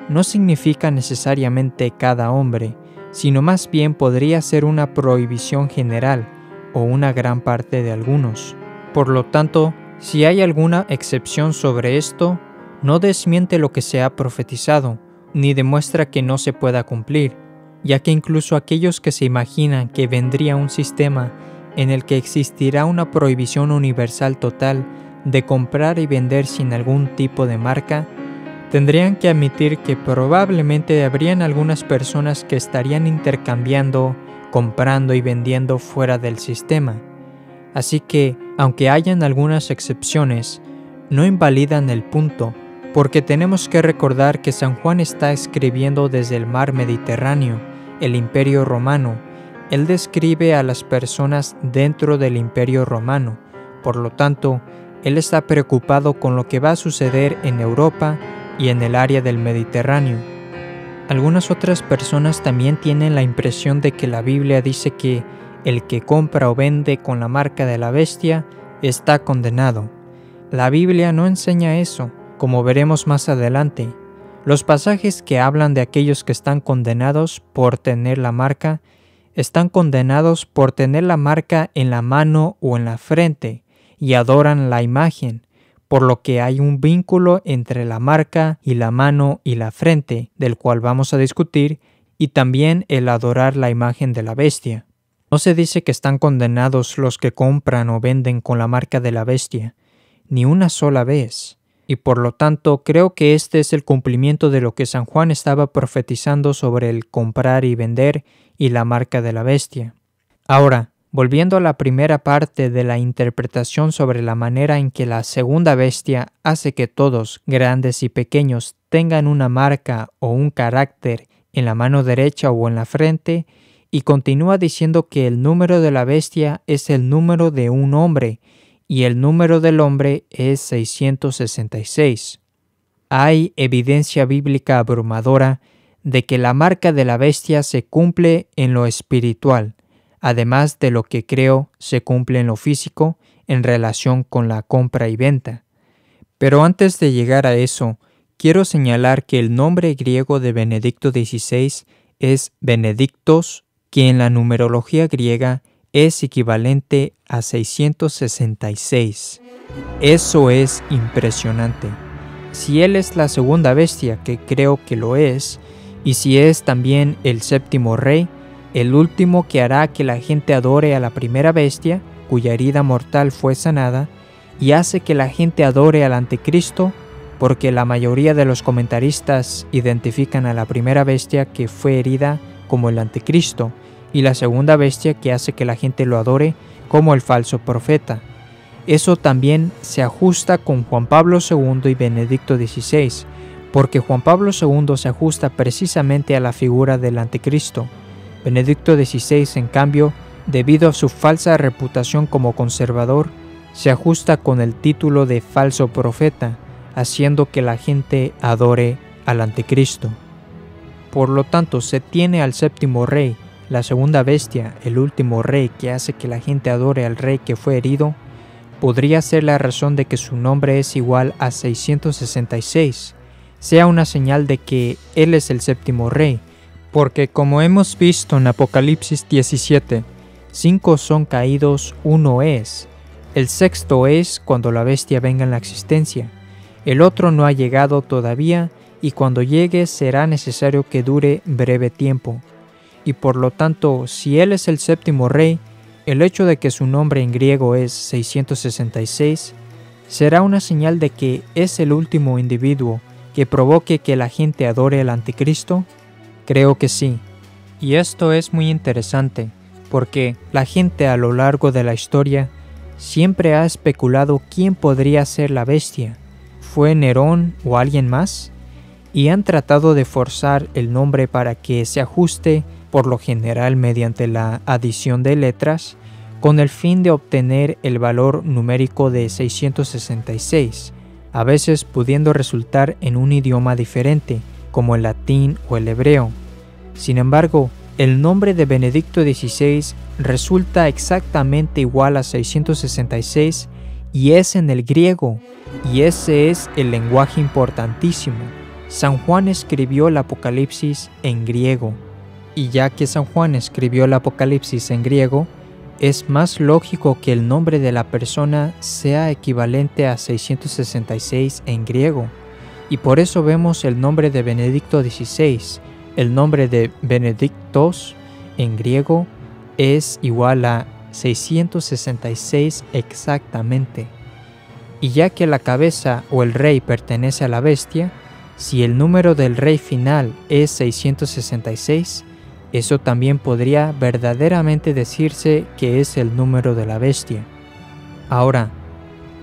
no significa necesariamente cada hombre, sino más bien podría ser una prohibición general o una gran parte de algunos. Por lo tanto, si hay alguna excepción sobre esto, no desmiente lo que se ha profetizado, ni demuestra que no se pueda cumplir, ya que incluso aquellos que se imaginan que vendría un sistema en el que existirá una prohibición universal total de comprar y vender sin algún tipo de marca, tendrían que admitir que probablemente habrían algunas personas que estarían intercambiando, comprando y vendiendo fuera del sistema. Así que, aunque hayan algunas excepciones, no invalidan el punto, porque tenemos que recordar que San Juan está escribiendo desde el mar Mediterráneo, el Imperio Romano. Él describe a las personas dentro del Imperio Romano. Por lo tanto, él está preocupado con lo que va a suceder en Europa y en el área del Mediterráneo. Algunas otras personas también tienen la impresión de que la Biblia dice que el que compra o vende con la marca de la bestia está condenado. La Biblia no enseña eso, como veremos más adelante. Los pasajes que hablan de aquellos que están condenados por tener la marca, están condenados por tener la marca en la mano o en la frente y adoran la imagen, por lo que hay un vínculo entre la marca y la mano y la frente, del cual vamos a discutir, y también el adorar la imagen de la bestia. No se dice que están condenados los que compran o venden con la marca de la bestia, ni una sola vez. Y por lo tanto creo que este es el cumplimiento de lo que San Juan estaba profetizando sobre el comprar y vender y la marca de la bestia. Ahora, volviendo a la primera parte de la interpretación sobre la manera en que la segunda bestia hace que todos, grandes y pequeños, tengan una marca o un carácter en la mano derecha o en la frente, y continúa diciendo que el número de la bestia es el número de un hombre, y el número del hombre es 666. Hay evidencia bíblica abrumadora de que la marca de la bestia se cumple en lo espiritual, además de lo que creo se cumple en lo físico en relación con la compra y venta. Pero antes de llegar a eso, quiero señalar que el nombre griego de Benedicto XVI es Benedictos, que en la numerología griega es equivalente a 666. Eso es impresionante. Si él es la segunda bestia, que creo que lo es, y si es también el séptimo rey, el último que hará que la gente adore a la primera bestia, cuya herida mortal fue sanada, y hace que la gente adore al anticristo, porque la mayoría de los comentaristas identifican a la primera bestia que fue herida como el anticristo, y la segunda bestia que hace que la gente lo adore como el falso profeta. Eso también se ajusta con Juan Pablo II y Benedicto XVI, porque Juan Pablo II se ajusta precisamente a la figura del anticristo. Benedicto XVI, en cambio, debido a su falsa reputación como conservador, se ajusta con el título de falso profeta, haciendo que la gente adore al anticristo. Por lo tanto, se tiene al séptimo rey, la segunda bestia, el último rey que hace que la gente adore al rey que fue herido, podría ser la razón de que su nombre es igual a 666, sea una señal de que él es el séptimo rey, porque como hemos visto en Apocalipsis 17, 5 son caídos, 1 es. El sexto es cuando la bestia venga en la existencia. El otro no ha llegado todavía, y cuando llegue será necesario que dure breve tiempo. Y por lo tanto, si él es el séptimo rey, el hecho de que su nombre en griego es 666 será una señal de que es el último individuo que provoque que la gente adore al anticristo. Creo que sí. Y esto es muy interesante, porque la gente a lo largo de la historia siempre ha especulado quién podría ser la bestia. ¿Fue Nerón o alguien más? Y han tratado de forzar el nombre para que se ajuste, por lo general mediante la adición de letras, con el fin de obtener el valor numérico de 666, a veces pudiendo resultar en un idioma diferente, como el latín o el hebreo. Sin embargo, el nombre de Benedicto XVI resulta exactamente igual a 666 y es en el griego, y ese es el lenguaje importantísimo. San Juan escribió el Apocalipsis en griego, y ya que San Juan escribió el Apocalipsis en griego, es más lógico que el nombre de la persona sea equivalente a 666 en griego, y por eso vemos el nombre de Benedicto XVI. El nombre de Benedictos en griego es igual a 666 exactamente. Y ya que la cabeza o el rey pertenece a la bestia, Si el número del rey final es 666, eso también podría verdaderamente decirse que es el número de la bestia. Ahora,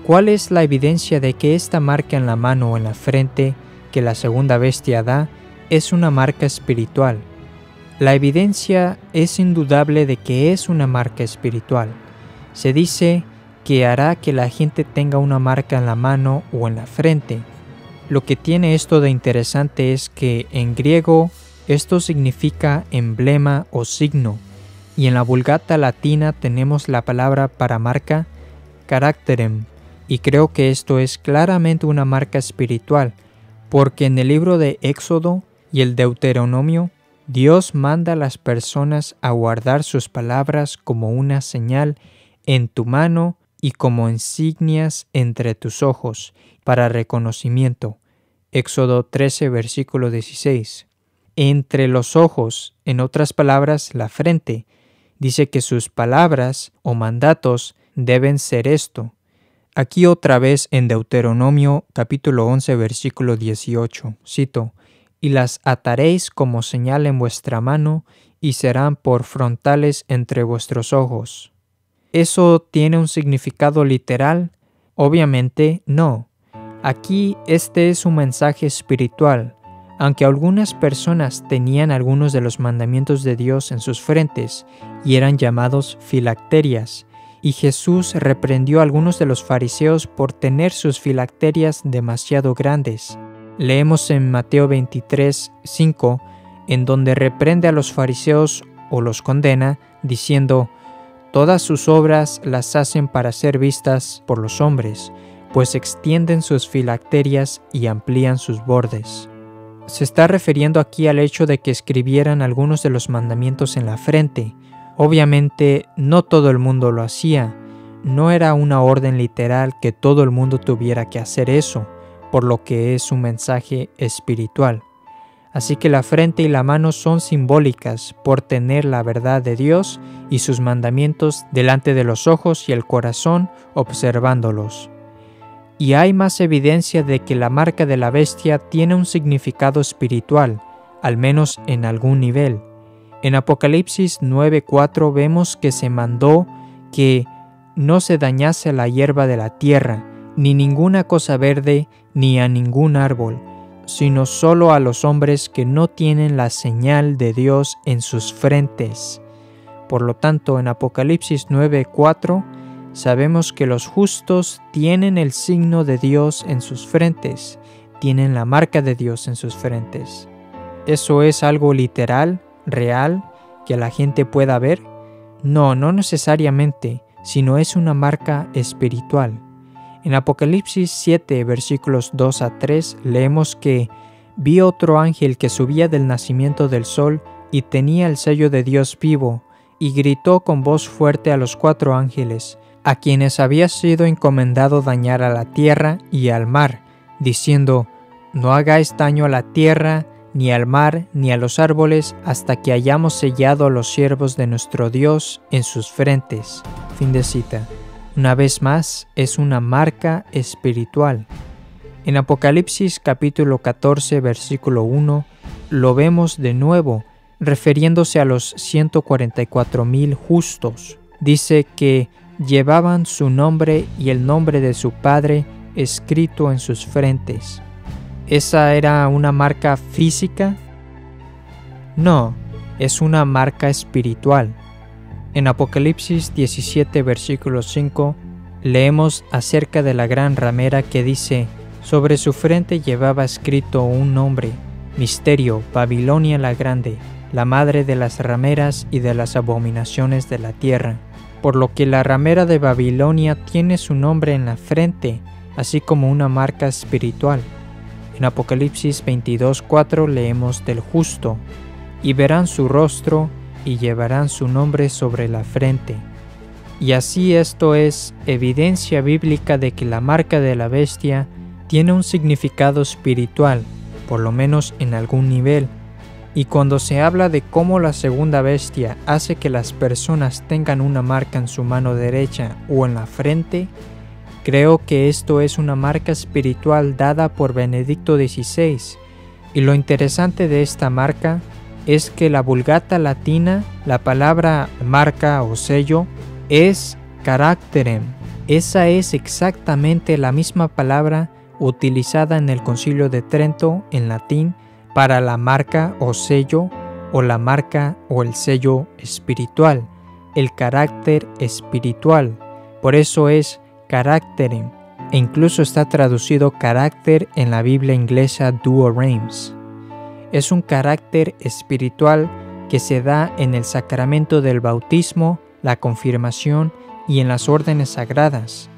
¿cuál es la evidencia de que esta marca en la mano o en la frente que la segunda bestia da es una marca espiritual? La evidencia es indudable de que es una marca espiritual. Se dice que hará que la gente tenga una marca en la mano o en la frente. Lo que tiene esto de interesante es que en griego esto significa emblema o signo, y en la Vulgata latina tenemos la palabra para marca, caracterem, y creo que esto es claramente una marca espiritual, porque en el libro de Éxodo y el Deuteronomio, Dios manda a las personas a guardar sus palabras como una señal en tu mano y como insignias entre tus ojos, para reconocimiento. Éxodo 13, versículo 16. Entre los ojos, en otras palabras, la frente, dice que sus palabras o mandatos deben ser esto. Aquí otra vez en Deuteronomio capítulo 11, versículo 18, cito, «Y las ataréis como señal en vuestra mano, y serán por frontales entre vuestros ojos». ¿Eso tiene un significado literal? Obviamente no. Aquí este es un mensaje espiritual. Aunque algunas personas tenían algunos de los mandamientos de Dios en sus frentes y eran llamados filacterias, y Jesús reprendió a algunos de los fariseos por tener sus filacterias demasiado grandes. Leemos en Mateo 23, 5, en donde reprende a los fariseos o los condena, diciendo: «Todas sus obras las hacen para ser vistas por los hombres, pues extienden sus filacterias y amplían sus bordes». Se está refiriendo aquí al hecho de que escribieran algunos de los mandamientos en la frente. Obviamente no todo el mundo lo hacía. No era una orden literal que todo el mundo tuviera que hacer eso, por lo que es un mensaje espiritual. Así que la frente y la mano son simbólicas por tener la verdad de Dios y sus mandamientos delante de los ojos y el corazón observándolos. Y hay más evidencia de que la marca de la bestia tiene un significado espiritual, al menos en algún nivel. En Apocalipsis 9:4 vemos que se mandó que no se dañase la hierba de la tierra, ni ninguna cosa verde, ni a ningún árbol, sino solo a los hombres que no tienen la señal de Dios en sus frentes. Por lo tanto, en Apocalipsis 9:4 sabemos que los justos tienen el signo de Dios en sus frentes, tienen la marca de Dios en sus frentes. ¿Eso es algo literal, real, que la gente pueda ver? No, no necesariamente, sino es una marca espiritual. En Apocalipsis 7, versículos 2 a 3, leemos que «Vi otro ángel que subía del nacimiento del sol y tenía el sello de Dios vivo, y gritó con voz fuerte a los 4 ángeles, a quienes había sido encomendado dañar a la tierra y al mar, diciendo: No hagáis daño a la tierra, ni al mar, ni a los árboles, hasta que hayamos sellado a los siervos de nuestro Dios en sus frentes». Fin de cita. Una vez más, es una marca espiritual. En Apocalipsis capítulo 14, versículo 1, lo vemos de nuevo, refiriéndose a los 144,000 justos. Dice que llevaban su nombre y el nombre de su Padre escrito en sus frentes. ¿Esa era una marca física? No, es una marca espiritual. En Apocalipsis 17, versículo 5, leemos acerca de la gran ramera que dice: «Sobre su frente llevaba escrito un nombre, Misterio, Babilonia la Grande, la madre de las rameras y de las abominaciones de la tierra». Por lo que la ramera de Babilonia tiene su nombre en la frente, así como una marca espiritual. En Apocalipsis 22:4 leemos del justo: «Y verán su rostro, y llevarán su nombre sobre la frente». Y así esto es evidencia bíblica de que la marca de la bestia tiene un significado espiritual, por lo menos en algún nivel. Y cuando se habla de cómo la segunda bestia hace que las personas tengan una marca en su mano derecha o en la frente, Creo que esto es una marca espiritual dada por Benedicto XVI, y lo interesante de esta marca es que la Vulgata latina, la palabra marca o sello, es caracterem. Esa es exactamente la misma palabra utilizada en el Concilio de Trento en latín para la marca o sello, o la marca o el sello espiritual, el carácter espiritual. Por eso es caracterem, e incluso está traducido carácter en la Biblia inglesa Douay-Rheims. Es un carácter espiritual que se da en el sacramento del bautismo, la confirmación y en las órdenes sagradas.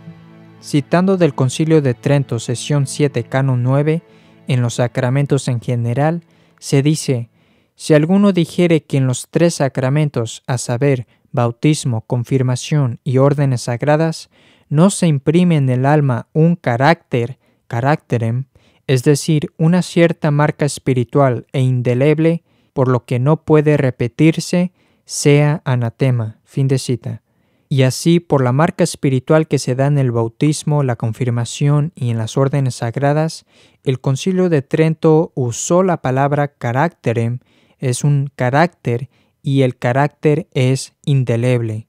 Citando del Concilio de Trento, sesión 7, canon 9, en los sacramentos en general, se dice: si alguno dijere que en los 3 sacramentos, a saber, bautismo, confirmación y órdenes sagradas, no se imprime en el alma un carácter, caracterem, es decir, una cierta marca espiritual e indeleble, por lo que no puede repetirse, sea anatema. Fin de cita. Y así, por la marca espiritual que se da en el bautismo, la confirmación y en las órdenes sagradas, el Concilio de Trento usó la palabra caracterem, es un carácter, y el carácter es indeleble.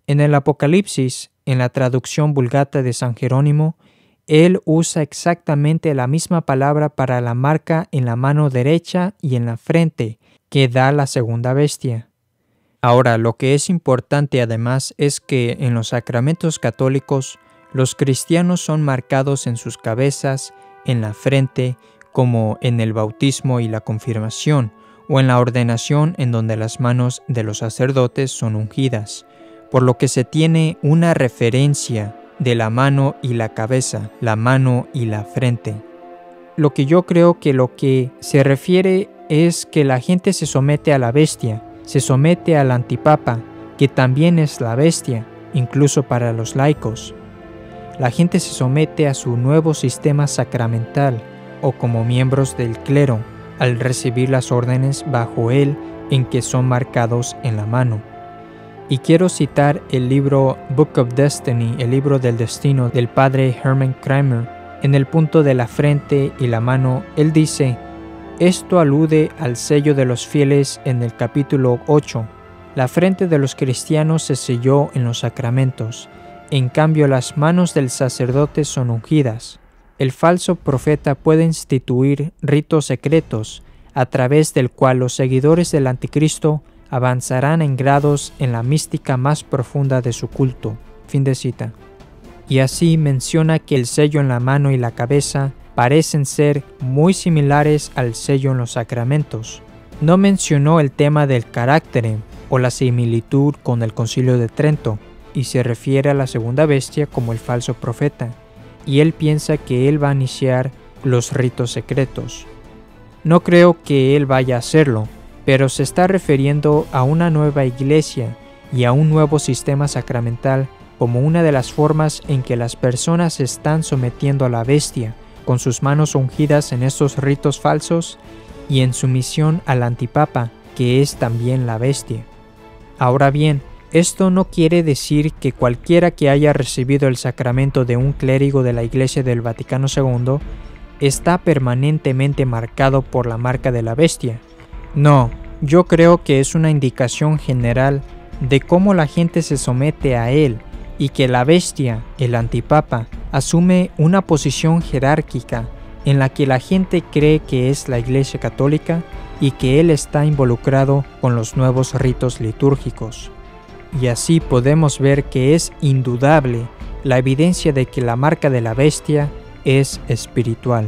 En el Apocalipsis, en la traducción Vulgata de San Jerónimo, él usa exactamente la misma palabra para la marca en la mano derecha y en la frente, que da la segunda bestia. Ahora, lo que es importante además es que en los sacramentos católicos, los cristianos son marcados en sus cabezas, en la frente, como en el bautismo y la confirmación, o en la ordenación en donde las manos de los sacerdotes son ungidas, por lo que se tiene una referencia de la mano y la cabeza, la mano y la frente. Lo que yo creo que lo que se refiere es que la gente se somete a la bestia, se somete al antipapa, que también es la bestia, incluso para los laicos. La gente se somete a su nuevo sistema sacramental, o como miembros del clero, al recibir las órdenes bajo él en que son marcados en la mano. Y quiero citar el libro Book of Destiny, el libro del destino del padre Hermann Kramer. En el punto de la frente y la mano, él dice: esto alude al sello de los fieles en el capítulo 8. La frente de los cristianos se selló en los sacramentos, en cambio las manos del sacerdote son ungidas. El falso profeta puede instituir ritos secretos, a través del cual los seguidores del anticristo avanzarán en grados en la mística más profunda de su culto. Fin de cita. Y así menciona que el sello en la mano y la cabeza parecen ser muy similares al sello en los sacramentos. No mencionó el tema del carácter o la similitud con el Concilio de Trento, y se refiere a la segunda bestia como el falso profeta, y él piensa que él va a iniciar los ritos secretos. No creo que él vaya a hacerlo, pero se está refiriendo a una nueva iglesia y a un nuevo sistema sacramental como una de las formas en que las personas se están sometiendo a la bestia, con sus manos ungidas en estos ritos falsos y en sumisión al antipapa, que es también la bestia. Ahora bien, esto no quiere decir que cualquiera que haya recibido el sacramento de un clérigo de la Iglesia del Vaticano II está permanentemente marcado por la marca de la bestia. No, yo creo que es una indicación general de cómo la gente se somete a él y que la bestia, el antipapa, asume una posición jerárquica en la que la gente cree que es la Iglesia Católica y que él está involucrado con los nuevos ritos litúrgicos. Y así podemos ver que es indudable la evidencia de que la marca de la bestia es espiritual.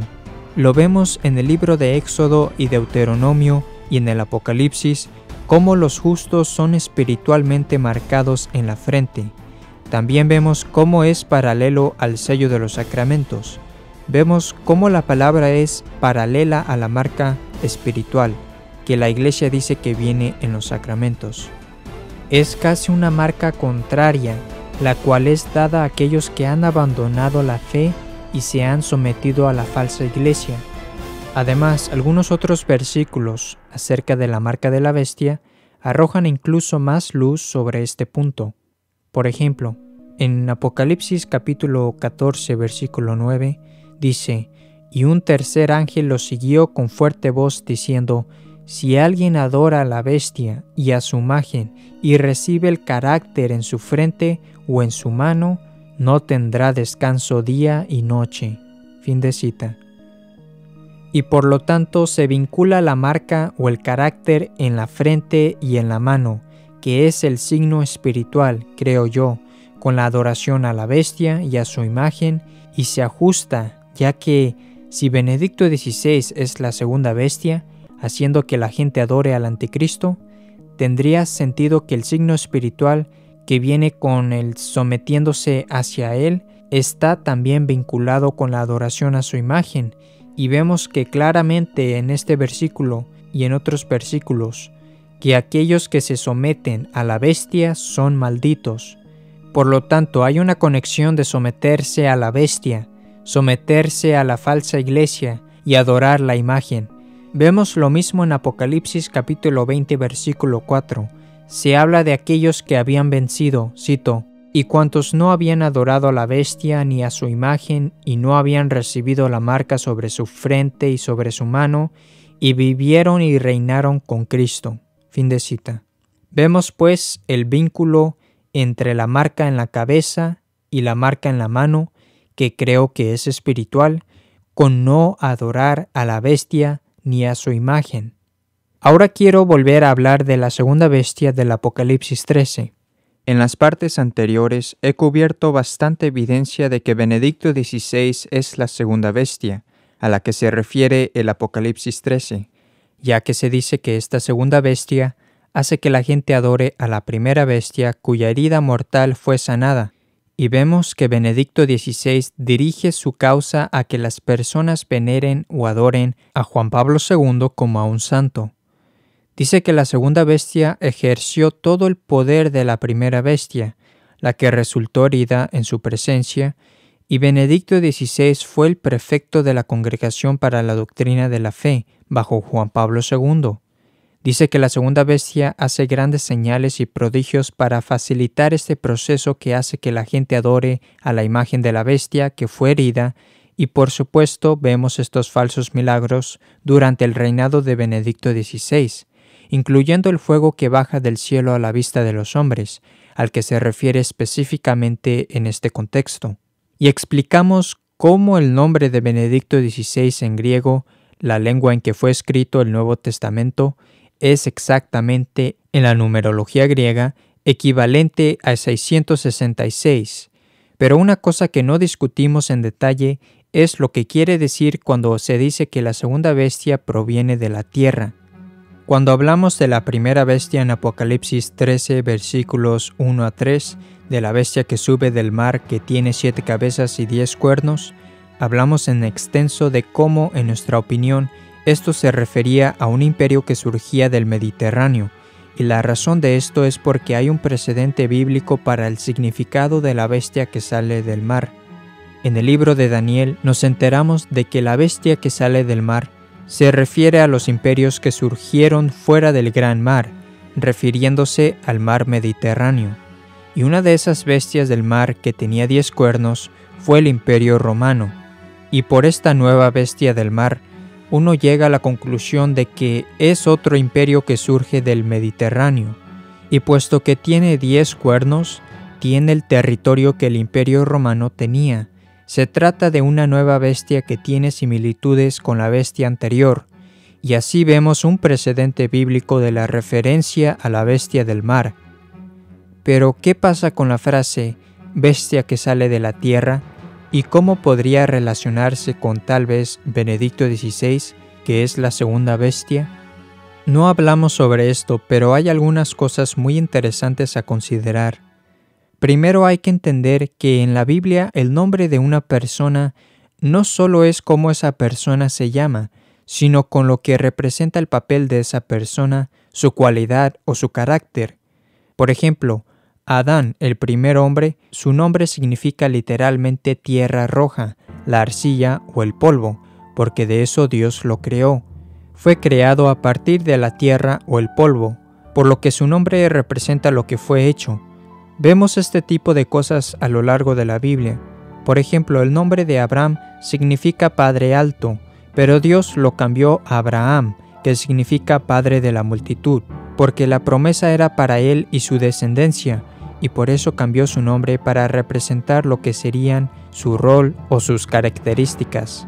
Lo vemos en el libro de Éxodo y Deuteronomio y en el Apocalipsis, cómo los justos son espiritualmente marcados en la frente. También vemos cómo es paralelo al sello de los sacramentos. Vemos cómo la palabra es paralela a la marca espiritual, que la Iglesia dice que viene en los sacramentos. Es casi una marca contraria, la cual es dada a aquellos que han abandonado la fe y se han sometido a la falsa iglesia. Además, algunos otros versículos acerca de la marca de la bestia arrojan incluso más luz sobre este punto. Por ejemplo, En Apocalipsis capítulo 14, versículo 9, dice: «Y un tercer ángel lo siguió con fuerte voz, diciendo: Si alguien adora a la bestia y a su imagen, y recibe el carácter en su frente o en su mano, no tendrá descanso día y noche». Fin de cita. Y por lo tanto se vincula la marca o el carácter en la frente y en la mano, que es el signo espiritual, creo yo, con la adoración a la bestia y a su imagen, y se ajusta, ya que si Benedicto XVI es la segunda bestia, haciendo que la gente adore al anticristo, tendría sentido que el signo espiritual que viene con el sometiéndose hacia él está también vinculado con la adoración a su imagen, y vemos que claramente en este versículo y en otros versículos que aquellos que se someten a la bestia son malditos. Por lo tanto, hay una conexión de someterse a la bestia, someterse a la falsa iglesia y adorar la imagen. Vemos lo mismo en Apocalipsis capítulo 20, versículo 4. Se habla de aquellos que habían vencido, cito, «y cuantos no habían adorado a la bestia ni a su imagen, y no habían recibido la marca sobre su frente y sobre su mano, y vivieron y reinaron con Cristo». Fin de cita. Vemos pues el vínculo entre la marca en la cabeza y la marca en la mano, que creo que es espiritual, con no adorar a la bestia ni a su imagen. Ahora quiero volver a hablar de la segunda bestia del Apocalipsis 13. En las partes anteriores he cubierto bastante evidencia de que Benedicto XVI es la segunda bestia, a la que se refiere el Apocalipsis 13, ya que se dice que esta segunda bestia hace que la gente adore a la primera bestia cuya herida mortal fue sanada, y vemos que Benedicto XVI dirige su causa a que las personas veneren o adoren a Juan Pablo II como a un santo. Dice que la segunda bestia ejerció todo el poder de la primera bestia, la que resultó herida en su presencia, y Benedicto XVI fue el prefecto de la Congregación para la Doctrina de la Fe bajo Juan Pablo II. Dice que la segunda bestia hace grandes señales y prodigios para facilitar este proceso que hace que la gente adore a la imagen de la bestia que fue herida, y por supuesto vemos estos falsos milagros durante el reinado de Benedicto XVI, incluyendo el fuego que baja del cielo a la vista de los hombres, al que se refiere específicamente en este contexto. Y explicamos cómo el nombre de Benedicto XVI en griego, la lengua en que fue escrito el Nuevo Testamento, es exactamente, en la numerología griega, equivalente a 666. Pero una cosa que no discutimos en detalle es lo que quiere decir cuando se dice que la segunda bestia proviene de la tierra. Cuando hablamos de la primera bestia en Apocalipsis 13, versículos 1 a 3, de la bestia que sube del mar que tiene 7 cabezas y 10 cuernos, hablamos en extenso de cómo, en nuestra opinión, esto se refería a un imperio que surgía del Mediterráneo, y la razón de esto es porque hay un precedente bíblico para el significado de la bestia que sale del mar. En el libro de Daniel nos enteramos de que la bestia que sale del mar se refiere a los imperios que surgieron fuera del gran mar, refiriéndose al mar Mediterráneo. Y una de esas bestias del mar que tenía 10 cuernos fue el imperio romano. Y por esta nueva bestia del mar, uno llega a la conclusión de que es otro imperio que surge del Mediterráneo. Y puesto que tiene 10 cuernos, tiene el territorio que el imperio romano tenía. Se trata de una nueva bestia que tiene similitudes con la bestia anterior, y así vemos un precedente bíblico de la referencia a la bestia del mar. Pero, ¿qué pasa con la frase «bestia que sale de la tierra» y cómo podría relacionarse con tal vez Benedicto XVI, que es la segunda bestia? No hablamos sobre esto, pero hay algunas cosas muy interesantes a considerar. Primero hay que entender que en la Biblia el nombre de una persona no solo es cómo esa persona se llama, sino con lo que representa el papel de esa persona, su cualidad o su carácter. Por ejemplo, Adán, el primer hombre, su nombre significa literalmente tierra roja, la arcilla o el polvo, porque de eso Dios lo creó. Fue creado a partir de la tierra o el polvo, por lo que su nombre representa lo que fue hecho. Vemos este tipo de cosas a lo largo de la Biblia. Por ejemplo, el nombre de Abraham significa Padre Alto, pero Dios lo cambió a Abraham, que significa Padre de la multitud, porque la promesa era para él y su descendencia, y por eso cambió su nombre para representar lo que serían su rol o sus características.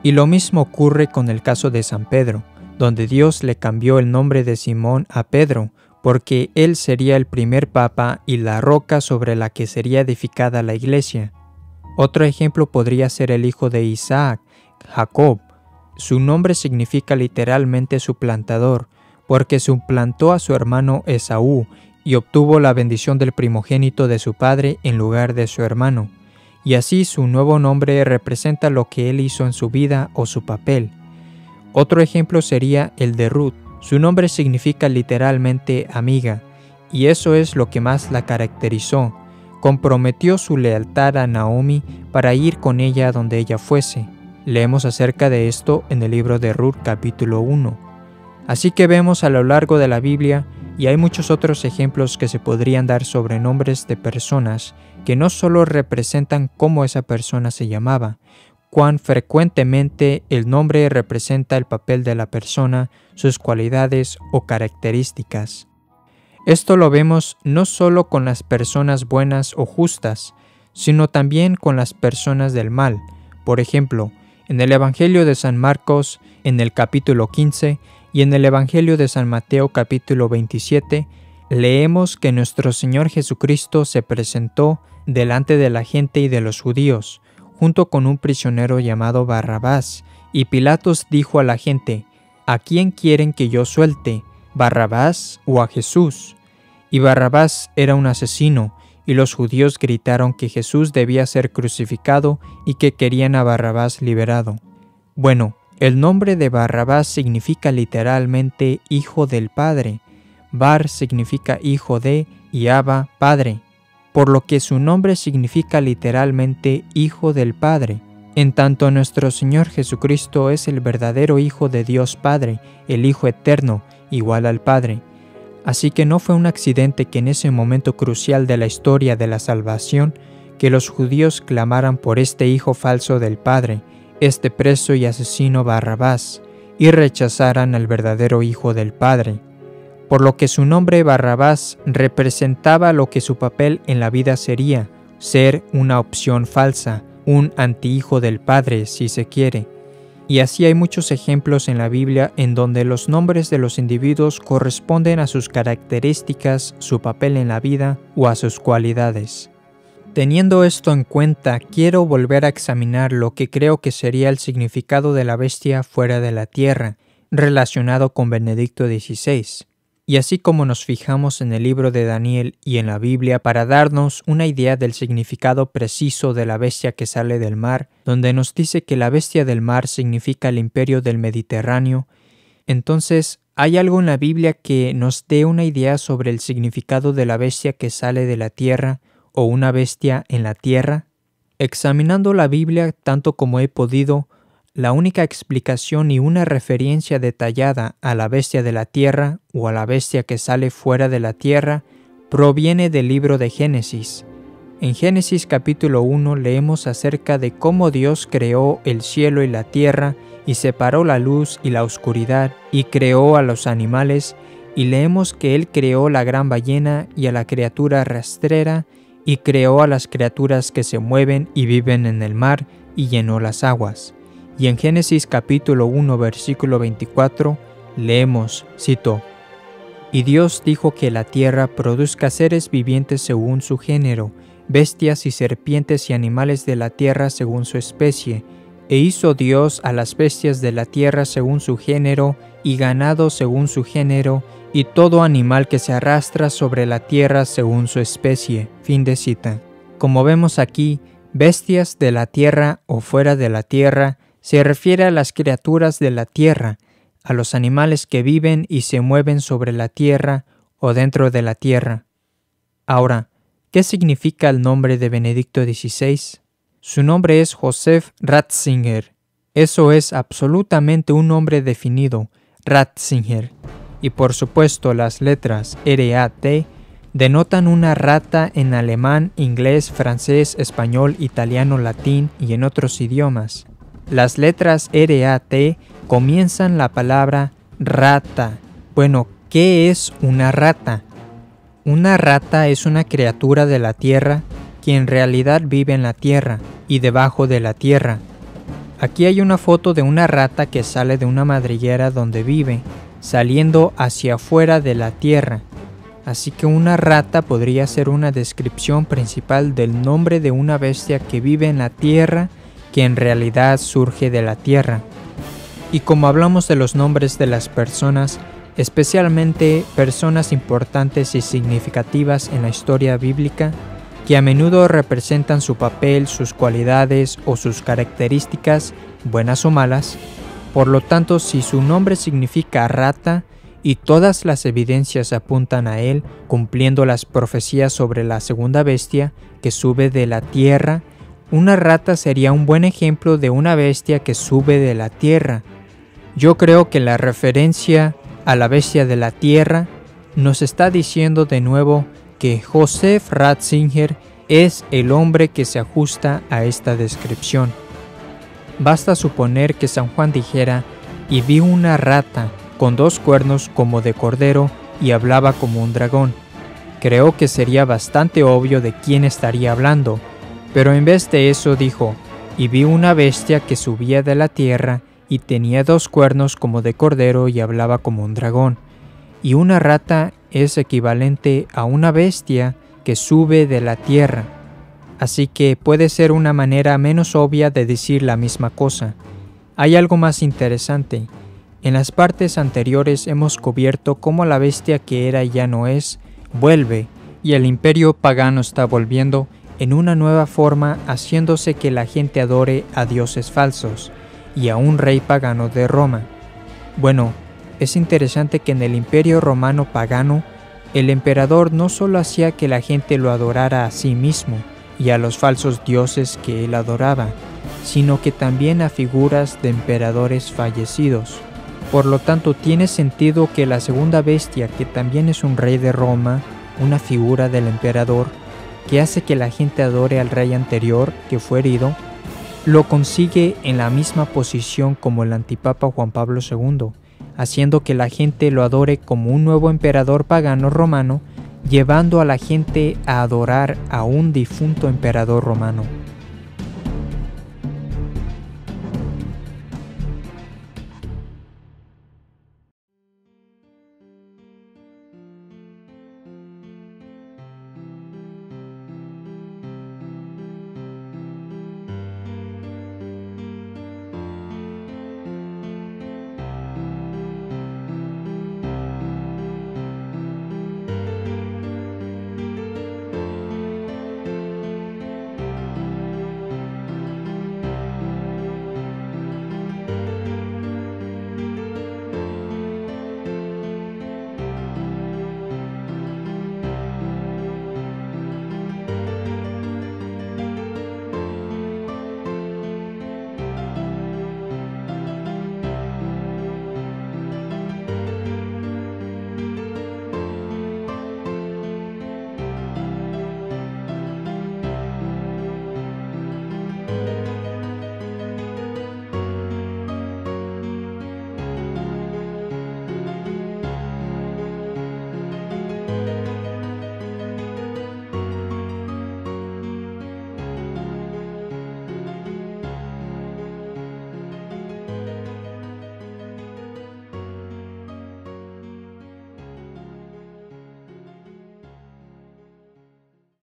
Y lo mismo ocurre con el caso de San Pedro, donde Dios le cambió el nombre de Simón a Pedro, porque él sería el primer papa y la roca sobre la que sería edificada la iglesia. Otro ejemplo podría ser el hijo de Isaac, Jacob. Su nombre significa literalmente suplantador, porque suplantó a su hermano Esaú y obtuvo la bendición del primogénito de su padre en lugar de su hermano. Y así su nuevo nombre representa lo que él hizo en su vida o su papel. Otro ejemplo sería el de Ruth. Su nombre significa literalmente amiga, y eso es lo que más la caracterizó. Comprometió su lealtad a Naomi para ir con ella a donde ella fuese. Leemos acerca de esto en el libro de Ruth capítulo 1. Así que vemos a lo largo de la Biblia, y hay muchos otros ejemplos que se podrían dar sobre nombres de personas que no solo representan cómo esa persona se llamaba, cuán frecuentemente el nombre representa el papel de la persona, sus cualidades o características. Esto lo vemos no solo con las personas buenas o justas, sino también con las personas del mal. Por ejemplo, en el Evangelio de San Marcos, en el capítulo 15, y en el Evangelio de San Mateo capítulo 27, leemos que nuestro Señor Jesucristo se presentó delante de la gente y de los judíos, junto con un prisionero llamado Barrabás, y Pilatos dijo a la gente: ¿A quién quieren que yo suelte, Barrabás o a Jesús? Y Barrabás era un asesino, y los judíos gritaron que Jesús debía ser crucificado y que querían a Barrabás liberado. Bueno, el nombre de Barrabás significa literalmente hijo del Padre. Bar significa hijo de y Abba, Padre, por lo que su nombre significa literalmente hijo del Padre. En tanto nuestro Señor Jesucristo es el verdadero Hijo de Dios Padre, el Hijo eterno, igual al Padre. Así que no fue un accidente que en ese momento crucial de la historia de la salvación, que los judíos clamaran por este hijo falso del Padre, este preso y asesino Barrabás, y rechazaran al verdadero Hijo del Padre. Por lo que su nombre Barrabás representaba lo que su papel en la vida sería, ser una opción falsa, un antihijo del Padre, si se quiere. Y así hay muchos ejemplos en la Biblia en donde los nombres de los individuos corresponden a sus características, su papel en la vida o a sus cualidades. Teniendo esto en cuenta, quiero volver a examinar lo que creo que sería el significado de la bestia fuera de la tierra, relacionado con Benedicto XVI. Y así como nos fijamos en el libro de Daniel y en la Biblia para darnos una idea del significado preciso de la bestia que sale del mar, donde nos dice que la bestia del mar significa el imperio del Mediterráneo, entonces ¿hay algo en la Biblia que nos dé una idea sobre el significado de la bestia que sale de la tierra o una bestia en la tierra? Examinando la Biblia tanto como he podido, la única explicación y una referencia detallada a la bestia de la tierra o a la bestia que sale fuera de la tierra proviene del libro de Génesis. En Génesis capítulo 1 leemos acerca de cómo Dios creó el cielo y la tierra y separó la luz y la oscuridad y creó a los animales, y leemos que Él creó la gran ballena y a la criatura rastrera y creó a las criaturas que se mueven y viven en el mar y llenó las aguas. Y en Génesis capítulo 1 versículo 24 leemos, cito: «Y Dios dijo que la tierra produzca seres vivientes según su género, bestias y serpientes y animales de la tierra según su especie. E hizo Dios a las bestias de la tierra según su género, y ganado según su género, y todo animal que se arrastra sobre la tierra según su especie». Fin de cita. Como vemos aquí, bestias de la tierra o fuera de la tierra se refiere a las criaturas de la tierra, a los animales que viven y se mueven sobre la tierra o dentro de la tierra. Ahora, ¿qué significa el nombre de Benedicto XVI? Su nombre es Joseph Ratzinger. Eso es absolutamente un nombre definido, Ratzinger. Y por supuesto las letras RAT denotan una rata en alemán, inglés, francés, español, italiano, latín y en otros idiomas. Las letras RAT comienzan la palabra rata. Bueno, ¿qué es una rata? Una rata es una criatura de la tierra que en realidad vive en la tierra y debajo de la tierra. Aquí hay una foto de una rata que sale de una madriguera donde vive, saliendo hacia afuera de la tierra. Así que una rata podría ser una descripción principal del nombre de una bestia que vive en la tierra, que en realidad surge de la tierra. Y como hablamos de los nombres de las personas, especialmente personas importantes y significativas en la historia bíblica, que a menudo representan su papel, sus cualidades o sus características, buenas o malas, por lo tanto, si su nombre significa rata y todas las evidencias apuntan a él, cumpliendo las profecías sobre la segunda bestia que sube de la tierra, una rata sería un buen ejemplo de una bestia que sube de la tierra. Yo creo que la referencia a la bestia de la tierra nos está diciendo de nuevo que Joseph Ratzinger es el hombre que se ajusta a esta descripción. Basta suponer que San Juan dijera: "Y vi una rata con 2 cuernos como de cordero y hablaba como un dragón". Creo que sería bastante obvio de quién estaría hablando, pero en vez de eso dijo: "Y vi una bestia que subía de la tierra y tenía 2 cuernos como de cordero y hablaba como un dragón". Y una rata es equivalente a una bestia que sube de la tierra. Así que puede ser una manera menos obvia de decir la misma cosa. Hay algo más interesante. En las partes anteriores hemos cubierto cómo la bestia que era y ya no es, vuelve, y el imperio pagano está volviendo en una nueva forma, haciéndose que la gente adore a dioses falsos y a un rey pagano de Roma. Bueno, es interesante que en el imperio romano pagano, el emperador no solo hacía que la gente lo adorara a sí mismo y a los falsos dioses que él adoraba, sino que también a figuras de emperadores fallecidos. Por lo tanto, tiene sentido que la segunda bestia, que también es un rey de Roma, una figura del emperador, que hace que la gente adore al rey anterior que fue herido, lo consigue en la misma posición como el antipapa Juan Pablo II, haciendo que la gente lo adore como un nuevo emperador pagano romano, llevando a la gente a adorar a un difunto emperador romano.